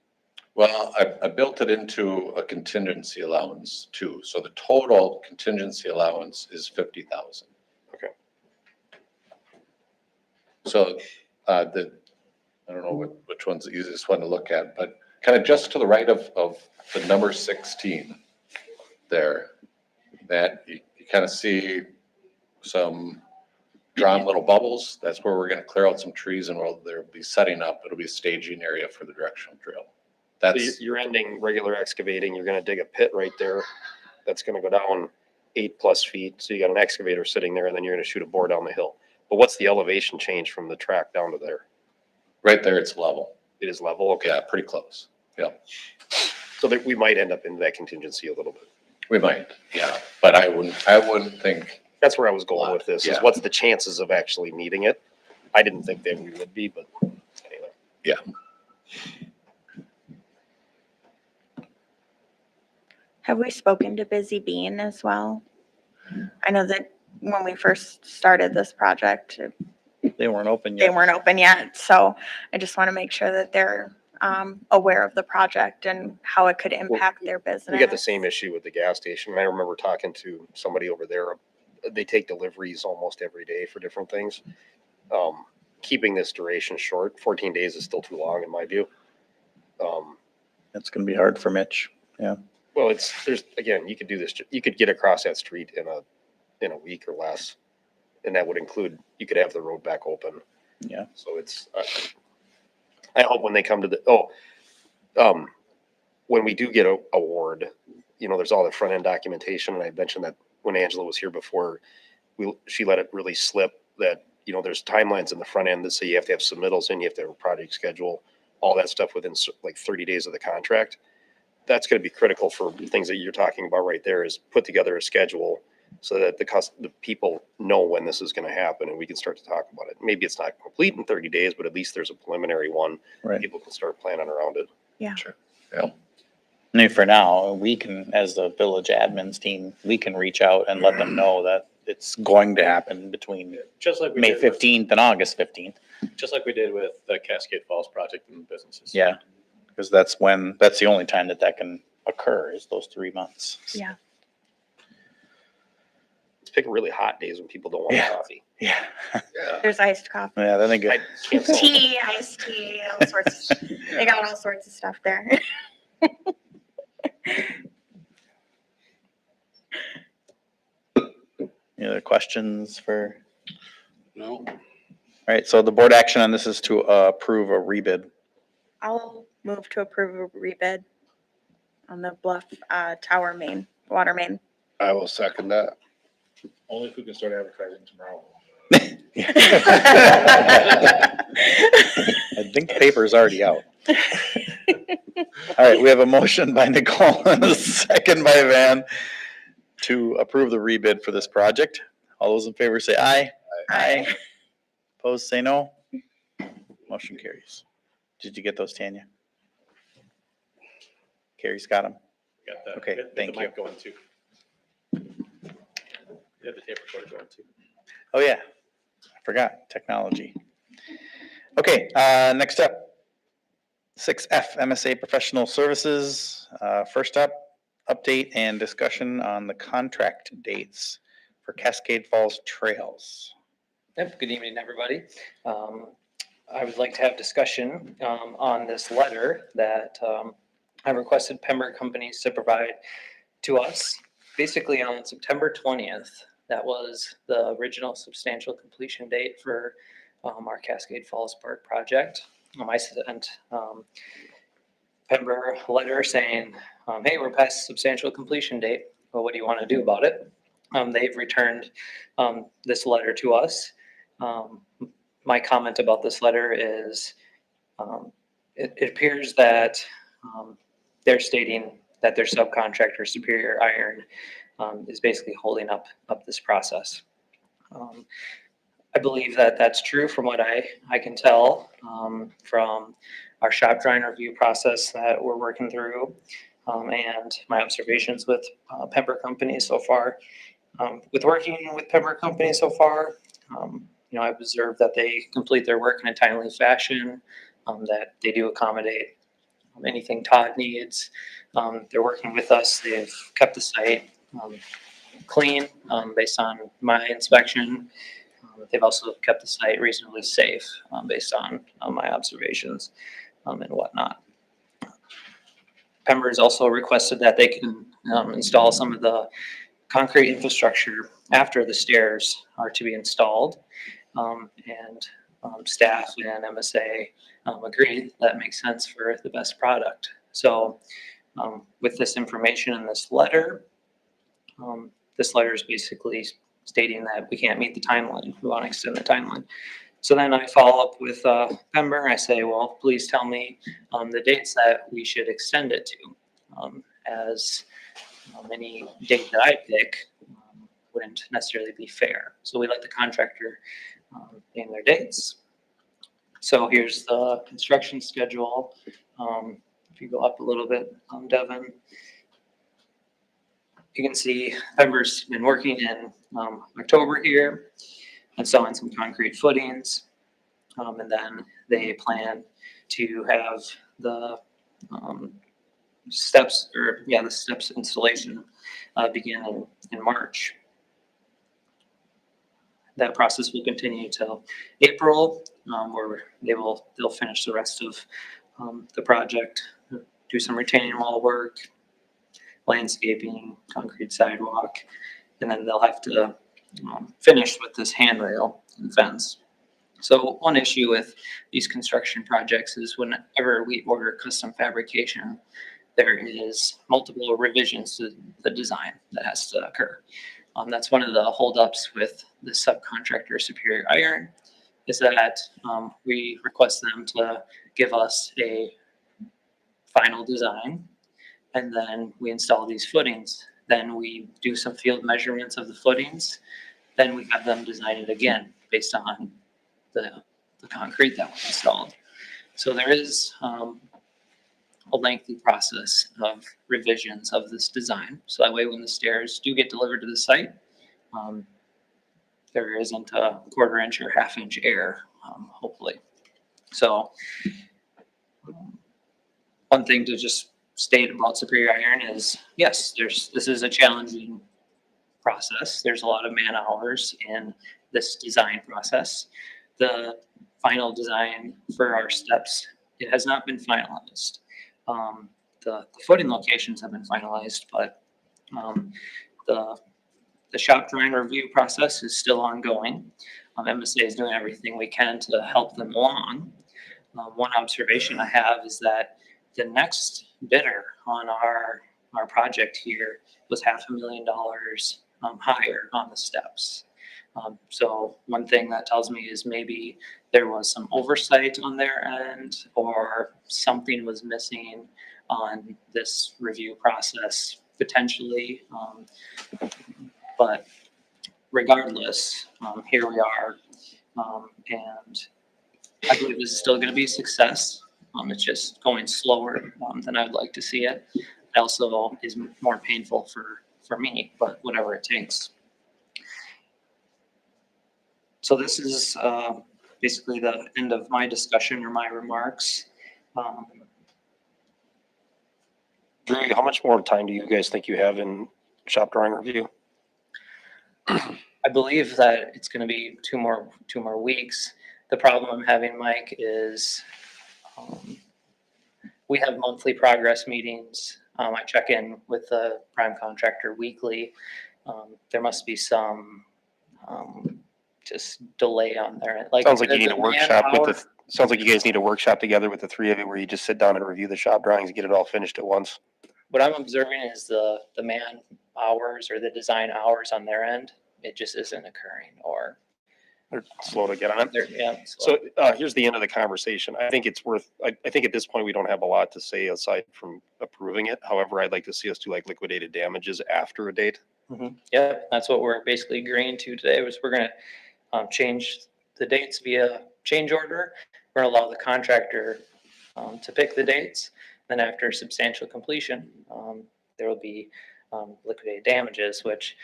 well, I built it into a contingency allowance too. So the total contingency allowance is 50,000. Okay. So I don't know which one's the easiest one to look at, but kind of just to the right of the number 16 there, that you kind of see some drawn little bubbles. That's where we're going to clear out some trees and there'll be setting up. It'll be a staging area for the directional drill. So That's, you're ending regular excavating. You're going to dig a pit right there. That's going to go down 8+ feet. So you got an excavator sitting there and then you're going to shoot a bore down the hill. But what's the elevation change from the track down to there? right there, it's level. It is level. Okay. Yeah, pretty close. Yeah, So that we might end up in that contingency a little bit. we might, yeah, but I wouldn't think, That's where I was going with this, is Yeah. what's the chances of actually needing it? I didn't think that we would be, but anyway. yeah. Have we spoken to Busy Bean as well? I know that when we first started this project, They weren't open they yet. weren't open yet. So I just want to make sure that they're aware of the project and how it could impact their business. We got the same issue with the gas station. I remember talking to somebody over there. They take deliveries almost every day for different things. Keeping this duration short, 14 days is still too long in my view. It's gonna be hard for Mitch. Yeah. Well, again, you could do this, you could get across that street in a week or less. And that would include, you could have the road back open. Yeah. So I hope when they come to when we do get a award, there's all the front end documentation. And I mentioned that when Angela was here before, she let it really slip that, there's timelines in the front end that say you have to have submittals in, you have to have a project schedule, all that stuff within like 30 days of the contract. That's going to be critical for things that you're talking about right there, is put together a schedule so that the people know when this is going to happen and we can start to talk about it. Maybe it's not complete in 30 days, but at least there's a preliminary one. Right. People can start planning around it. Yeah. Sure. Yeah. I mean, for now, we can, as the village admins team, we can reach out and let them know that it's going to happen between Just like we May did with- 15th and August 15th. Just like we did with the Cascade Falls project and businesses. Yeah. Because that's the only time that can occur, is those 3 months. Yeah. pick really hot days when people don't want Yeah. coffee. Yeah. Yeah. There's iced coffee, Yeah, then they I go. can't stand it. tea, iced tea, all sorts. They got all sorts of stuff there. Any other questions for? No, All right, so the board action on this is to approve a rebid. I'll move to approve a rebid on the Bluff Tower main, water main. I will second that. Only if we can start advertising tomorrow. I think the paper's already out. All right, we have a motion by Nicole and a second by Van to approve the rebid for this project. All those in favor say aye. Aye. Opposed, say no. Motion carries. Did you get those, Tanya? Carrie's got them. Got the- Okay, got the thank you. mic going too. Yeah, the tape recorder going too. Oh, yeah. I forgot, technology. Okay, next up. 6F, MSA Professional Services. First up, update and discussion on the contract dates for Cascade Falls Trails. Yep, good evening, everybody. I would like to have discussion on this letter that I requested Pembroke Companies to provide to us. Basically, on September 20th, that was the original substantial completion date for our Cascade Falls Park project. I sent Pembroke a letter saying, hey, we're past substantial completion date. Well, what do you want to do about it? They've returned this letter to us. My comment about this letter is it appears that they're stating that their subcontractor, Superior Iron, is basically holding up this process. I believe that that's true from what I can tell from our shop drawing review process that we're working through and my observations with Pembroke Company so far. With working with Pembroke Company so far, I've observed that they complete their work in a timely fashion, that they do accommodate anything Todd needs. They're working with us. They've kept the site clean based on my inspection. They've also kept the site reasonably safe based on my observations and whatnot. Pembroke has also requested that they can install some of the concrete infrastructure after the stairs are to be installed. And staff and MSA agree that makes sense for the best product. So with this information in this letter is basically stating that we can't meet the timeline. We want to extend the timeline. So then I follow up with Pembroke. I say, well, please tell me the dates that we should extend it to, as any date that I pick wouldn't necessarily be fair. So we let the contractor name their dates. So here's the construction schedule. If you go up a little bit, Devin, you can see Pembroke's been working in October here, installing some concrete footings. And then they plan to have the steps installation begin in March. That process will continue till April, where they'll finish the rest of the project, do some retaining wall work, landscaping, concrete sidewalk, and then they'll have to finish with this handrail and fence. So one issue with these construction projects is whenever we order custom fabrication, there is multiple revisions to the design that has to occur. That's one of the holdups with the subcontractor Superior Iron, is that we request them to give us a final design, and then we install these footings. Then we do some field measurements of the footings. Then we have them design it again based on the concrete that was installed. So there is a lengthy process of revisions of this design. So that way when the stairs do get delivered to the site, there isn't a 1/4 inch or 1/2 inch error, hopefully. So one thing to just state about Superior Iron is, yes, this is a challenging process. There's a lot of man hours in this design process. The final design for our steps, it has not been finalized. The footing locations have been finalized, but the shop drawing review process is still ongoing. MSA is doing everything we can to help them along. One observation I have is that the next bidder on our project here was $500,000 higher on the steps. So one thing that tells me is maybe there was some oversight on their end, or something was missing on this review process potentially. But regardless, here we are, and I believe this is still going to be a success. It's just going slower than I'd like to see it. It also is more painful for me, but whatever it takes. So this is basically the end of my discussion or my remarks. Drew, how much more time do you guys think you have in shop drawing review? I believe that it's going to be two more weeks. The problem I'm having, Mike, is we have monthly progress meetings. I check in with the prime contractor weekly. There must be some just delay on there. Like, Sounds like you need the a workshop with manpower- the, sounds like you guys need a workshop together with the three of you where you just sit down and review the shop drawings and get it all finished at once. What I'm observing is the man hours or the design hours on their end, it just isn't occurring, or They're slow to get on it. they're, yeah. So here's the end of the conversation. I think it's worth, I think at this point, we don't have a lot to say aside from approving it. However, I'd like to see us do like liquidated damages after a date. Yeah, that's what we're basically agreeing to today, was we're gonna change the dates via change order. We're gonna allow the contractor to pick the dates. Then after substantial completion, there will be liquidated damages, which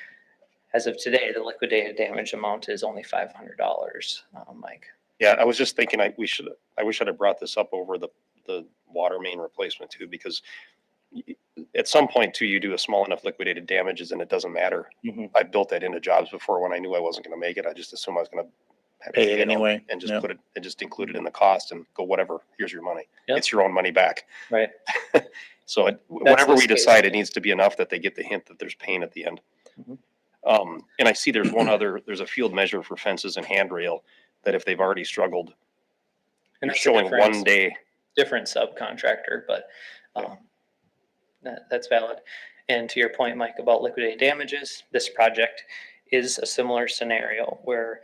as of today, the liquidated damage amount is only $500, Mike. Yeah, I was just thinking I wish I'd have brought this up over the water main replacement too, because at some point too, you do a small enough liquidated damages and it doesn't matter. I built that into jobs before when I knew I wasn't going to make it. I just assumed I was going to Pay it anyway. and just Yep. put it and just include it in the cost and go, whatever, here's your money. Yep. It's your own money back. Right. So whenever this we case. decide, it needs to be enough that they get the hint that there's pain at the end. And I see there's there's a field measure for fences and handrail that if they've already struggled, And you're that's a showing difference. 1 day. Different subcontractor, but that's valid. And to your point, Mike, about liquidated damages, this project is a similar scenario where,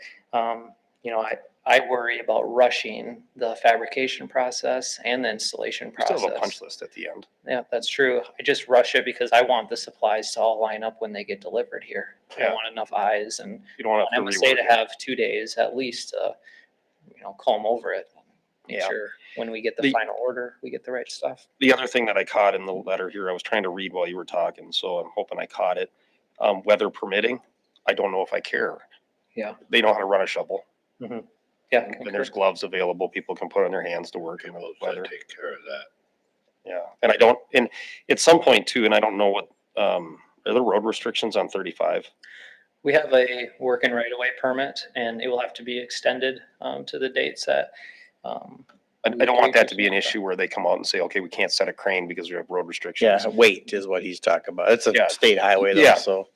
I worry about rushing the fabrication process and the installation You still process. have a punch list at the end. Yeah, that's true. I just rush it because I want the supplies to all line up when they get delivered here. I Yeah. want enough eyes, and You don't want I to want have to MSA to rework it. have 2 days at least to, comb over it. Make Yeah. sure when we get the The- final order, we get the right stuff. The other thing that I caught in the letter here, I was trying to read while you were talking, so I'm hoping I caught it. Weather permitting, I don't know if I care. Yeah. They know how to run a shovel, Yeah. and there's gloves available. People can put on their hands to work in the Those weather. that take care of that. Yeah, and and at some point too, and I don't know what, are there road restrictions on 35? We have a working right away permit, and it will have to be extended to the dates that. I don't want that to be an issue where they come out and say, okay, we can't set a crane because we have road restrictions. Yeah, weight is what he's talking about. It's a Yeah. state highway though, Yeah. so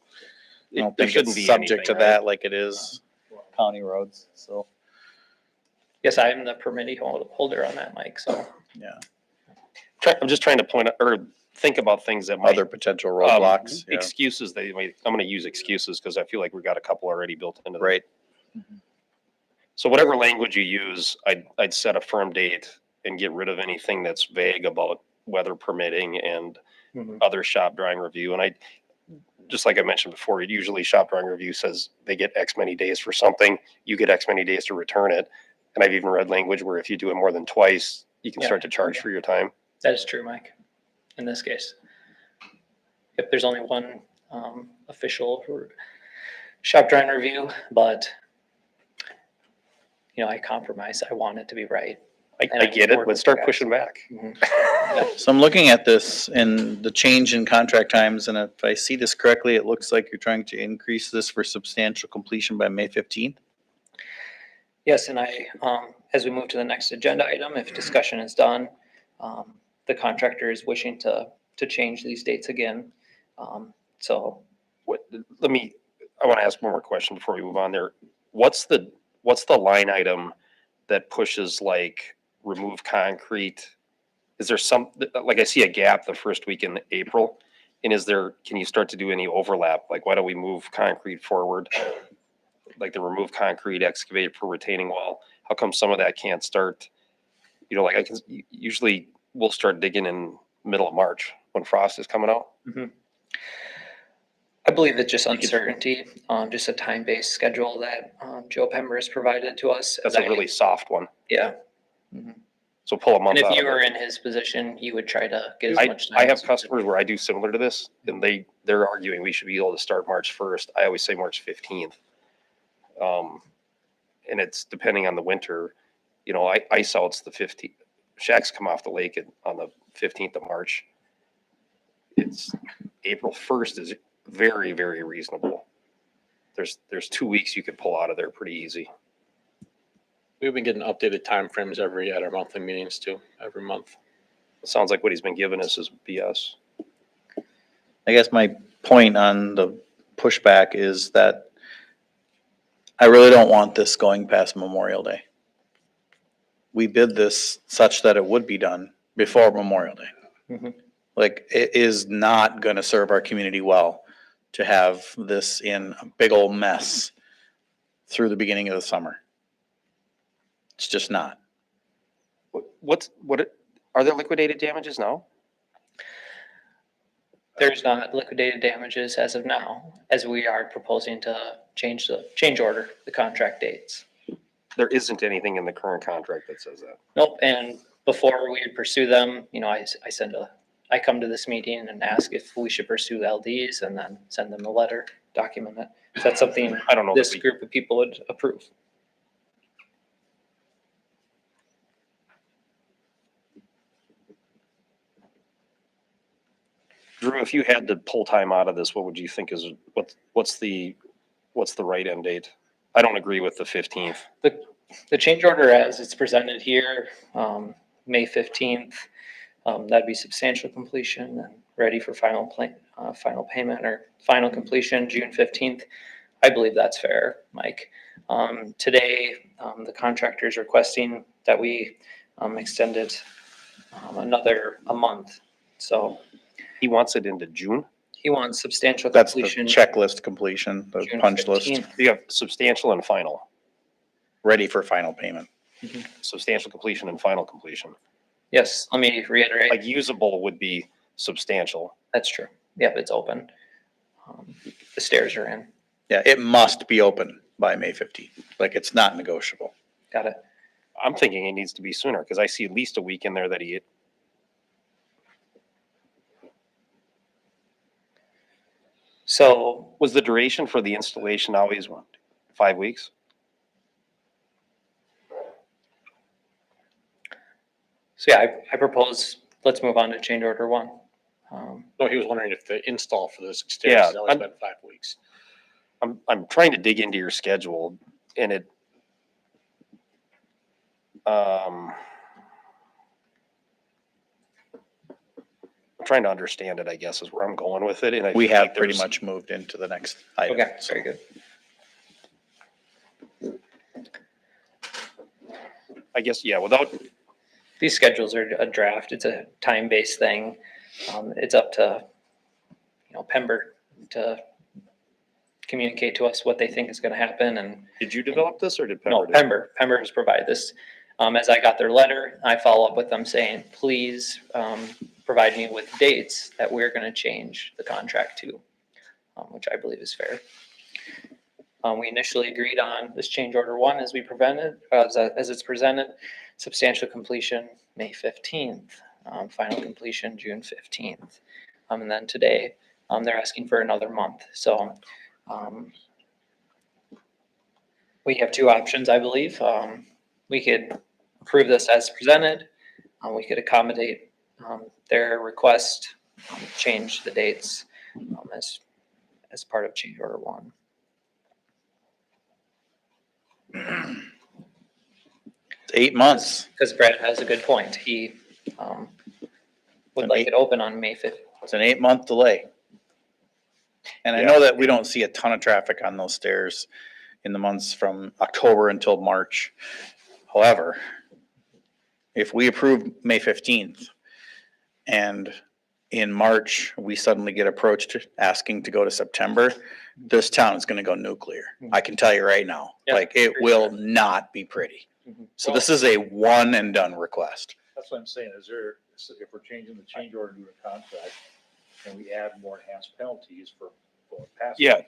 I don't There think shouldn't it's be subject to anything, right? that like it is county roads, so, Yes, I am the permittee holder on that, Mike, so. yeah. I'm just trying to point out, or think about things that might. Other potential roadblocks, yeah. Excuses, I'm gonna use excuses because I feel like we've got a couple already built into the. Right. So whatever language you use, I'd set a firm date and get rid of anything that's vague about weather permitting and other shop drawing review. And just like I mentioned before, usually shop drawing review says they get X many days for something, you get X many days to return it. And I've even read language where if you do it more than twice, you can Yeah. start to charge for your time. That is true, Mike, in this case. Yep, there's only one official shop drawing review, but, I compromise. I want it to be right. I get it, but start pushing back. So I'm looking at this and the change in contract times, and if I see this correctly, it looks like you're trying to increase this for substantial completion by May 15th. Yes, and as we move to the next agenda item, if discussion is done, the contractor is wishing to change these dates again. So I want to ask one more question before we move on there. What's the line item that pushes like remove concrete? Is there like I see a gap the first week in April, and can you start to do any overlap? Like, why don't we move concrete forward? Like the remove concrete, excavate for retaining wall. How come some of that can't start? Like usually we'll start digging in middle of March when frost is coming out. I believe it's just uncertainty, just a time-based schedule that Joe Pember has provided to us. That's a really soft one. Yeah. So pull a month And out if you of were it. in his position, you would try to get as much time. I have customers where I do similar to this, and they're arguing we should be able to start March 1st. I always say March 15th. And it's depending on the winter, ice out's the 15th. Shacks come off the lake on the 15th of March. It's April 1st is very, very reasonable. There's 2 weeks you could pull out of there pretty easy. We've been getting updated timeframes at our monthly meetings too, every month. It sounds like what he's been giving us is BS. I guess my point on the pushback is that I really don't want this going past Memorial Day. We bid this such that it would be done before Memorial Day. Like, it is not going to serve our community well to have this in a big old mess through the beginning of the summer. It's just not. Are there liquidated damages now? There's not liquidated damages as of now, as we are proposing to change order the contract dates. There isn't anything in the current contract that says that. Nope, and before we would pursue them, I come to this meeting and ask if we should pursue LDs and then send them a letter, document it. If that's something I don't know. this group of people would approve. Drew, if you had to pull time out of this, what would you think what's the right end date? I don't agree with the 15th. The change order as it's presented here, May 15th, that'd be substantial completion and ready for final payment or final completion, June 15th. I believe that's fair, Mike. Today, the contractor is requesting that we extend it a month. So he wants it into June? He wants substantial That's the completion. checklist completion, the June punch list, 15th. You have substantial and final. ready for final payment. Substantial completion and final completion. Yes, let me reiterate. Like usable would be substantial. That's true. Yep, it's open. The stairs are in. Yeah, it must be open by May 15th. Like, it's not negotiable. Got it. I'm thinking it needs to be sooner because I see at least a week in there that So was the duration for the installation always 5 weeks? So yeah, I propose, let's move on to change order one. No, he was wondering if the install for this exterior Yeah, has always been 5 weeks. I'm trying to dig into your schedule and I'm trying to understand it, I guess, is where I'm going with it. And We feel have like pretty there's- much moved into the next item. Okay, very good. I guess, yeah, without, These schedules are a draft. It's a time-based thing. It's up to, Pember to communicate to us what they think is going to happen. And did you develop this or did Pember? no, do it? Pember has provided this. As I got their letter, I follow up with them saying, please provide me with dates that we're going to change the contract to, which I believe is fair. We initially agreed on this change order one as it's presented, substantial completion May 15th, final completion June 15th. And then today, they're asking for another month. So we have two options, I believe. We could approve this as presented. We could accommodate their request, change the dates as part of change order 1. It's 8 months. Because Brad has a good point. He would like it open on May 5th. It's an 8-month delay. And I know that we don't see a ton of traffic on those stairs in the months from October until March. However, if we approve May 15th and in March, we suddenly get approached asking to go to September, this town is gonna go nuclear. I can tell you right now, Yeah, like, it for will not be pretty. So this is a one and done request. That's what I'm saying, is there, if we're changing the change order to a contract, can we add more enhanced penalties for going past? Yeah,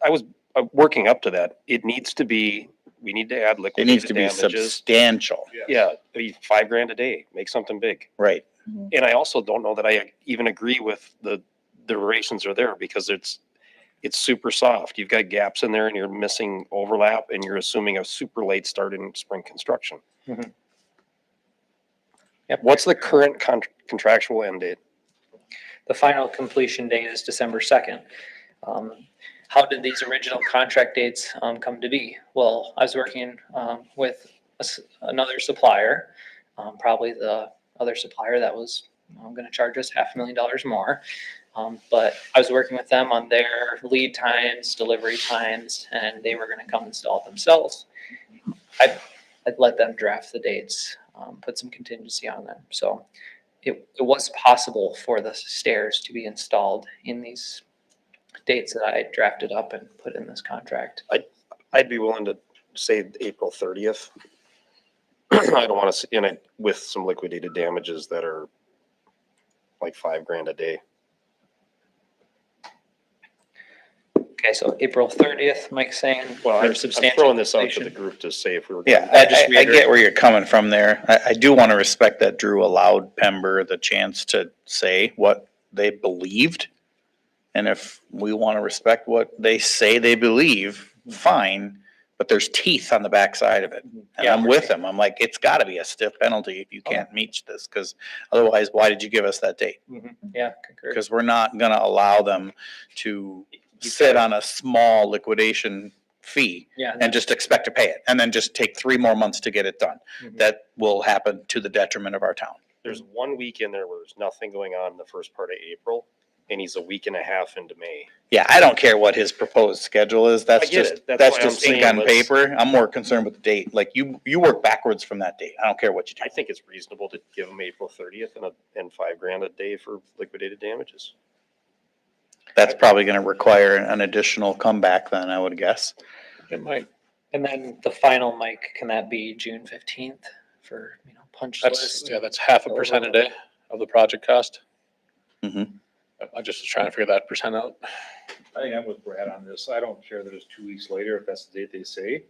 I was working up to that. It needs to be, we need to add It liquidated needs to be damages. substantial, Yeah, I mean, $5,000 a day, make something big. right? And I also don't know that I even agree with the durations are there because it's super soft. You've got gaps in there and you're missing overlap and you're assuming a super late start in spring construction. Mhm. Yep. What's the current contractual end date? The final completion date is December 2nd. How did these original contract dates come to be? Well, I was working with another supplier, probably the other supplier that was going to charge us $500,000 more. But I was working with them on their lead times, delivery times, and they were going to come install it themselves. I'd let them draft the dates, put some contingency on them. So it was possible for the stairs to be installed in these dates that I drafted up and put in this contract. I'd be willing to say April 30th. I don't want to see in it with some liquidated damages that are like $5,000 a day. Okay, so April 30th, Mike's saying. Well, for I'm substantial throwing this out to completion. the group to say if we were. Yeah, I get where you're coming from there. I do want to respect that Drew allowed Pember the chance to say what they believed. And if we want to respect what they say they believe, fine, but there's teeth on the backside of it. And Yeah, I'm with them. I'm like, it's gotta be a stiff penalty if you can't meet this, because otherwise, why did you give us that date? Yeah, concur. Because we're not gonna allow them to sit on a small liquidation fee Yeah. and just expect to pay it, and then just take 3 more months to get it done. Mhm. That will happen to the detriment of our town. There's 1 week in there where there's nothing going on in the first part of April, and he's a week and a half into May. Yeah, I don't care what his proposed schedule is. That's I get just, it. That's that's why I'm just ink saying on let's- paper. I'm more concerned with the date. Like, you work backwards from that date. I don't care what you do. I think it's reasonable to give him April 30th and $5,000 a day for liquidated damages. That's probably gonna require an additional comeback then, I would guess. It might. And then the final, Mike, can that be June 15th for, punch That's, list? yeah, that's 0.5% a day of the project cost. Mhm. I just was trying to figure that percent out. I think I'm with Brad on this. I don't care that it's 2 weeks later, if that's the date they say,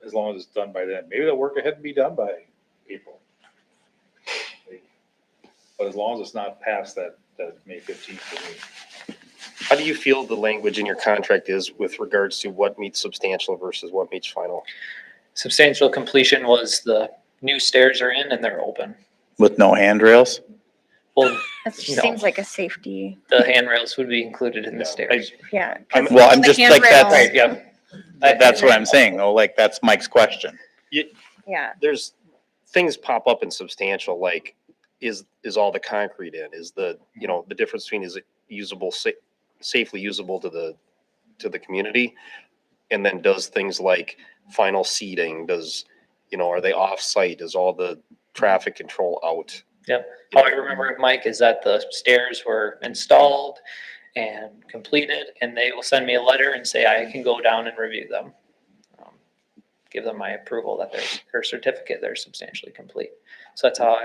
as long as it's done by then. Maybe they'll work ahead and be done by April. But as long as it's not past that May 15th for me. How do you feel the language in your contract is with regards to what meets substantial versus what meets final? Substantial completion was the new stairs are in and they're open. With no handrails? Well, That just No. seems like a safety, the handrails would be included in the stairs. yeah. I'm- 'cause Well, I'm the just like, handrail- that's, Yep. that's what I'm saying, though. Like, that's Mike's question. Yeah, There's things pop up in substantial, like is all the concrete in? Is the difference between is it usable, safely usable to the community? And then does things like final seating, are they off-site? Is all the traffic control out? Yep. How I remember it, Mike, is that the stairs were installed and completed, and they will send me a letter and say I can go down and review them. Give them my approval that their certificate, they're substantially complete. So that's how I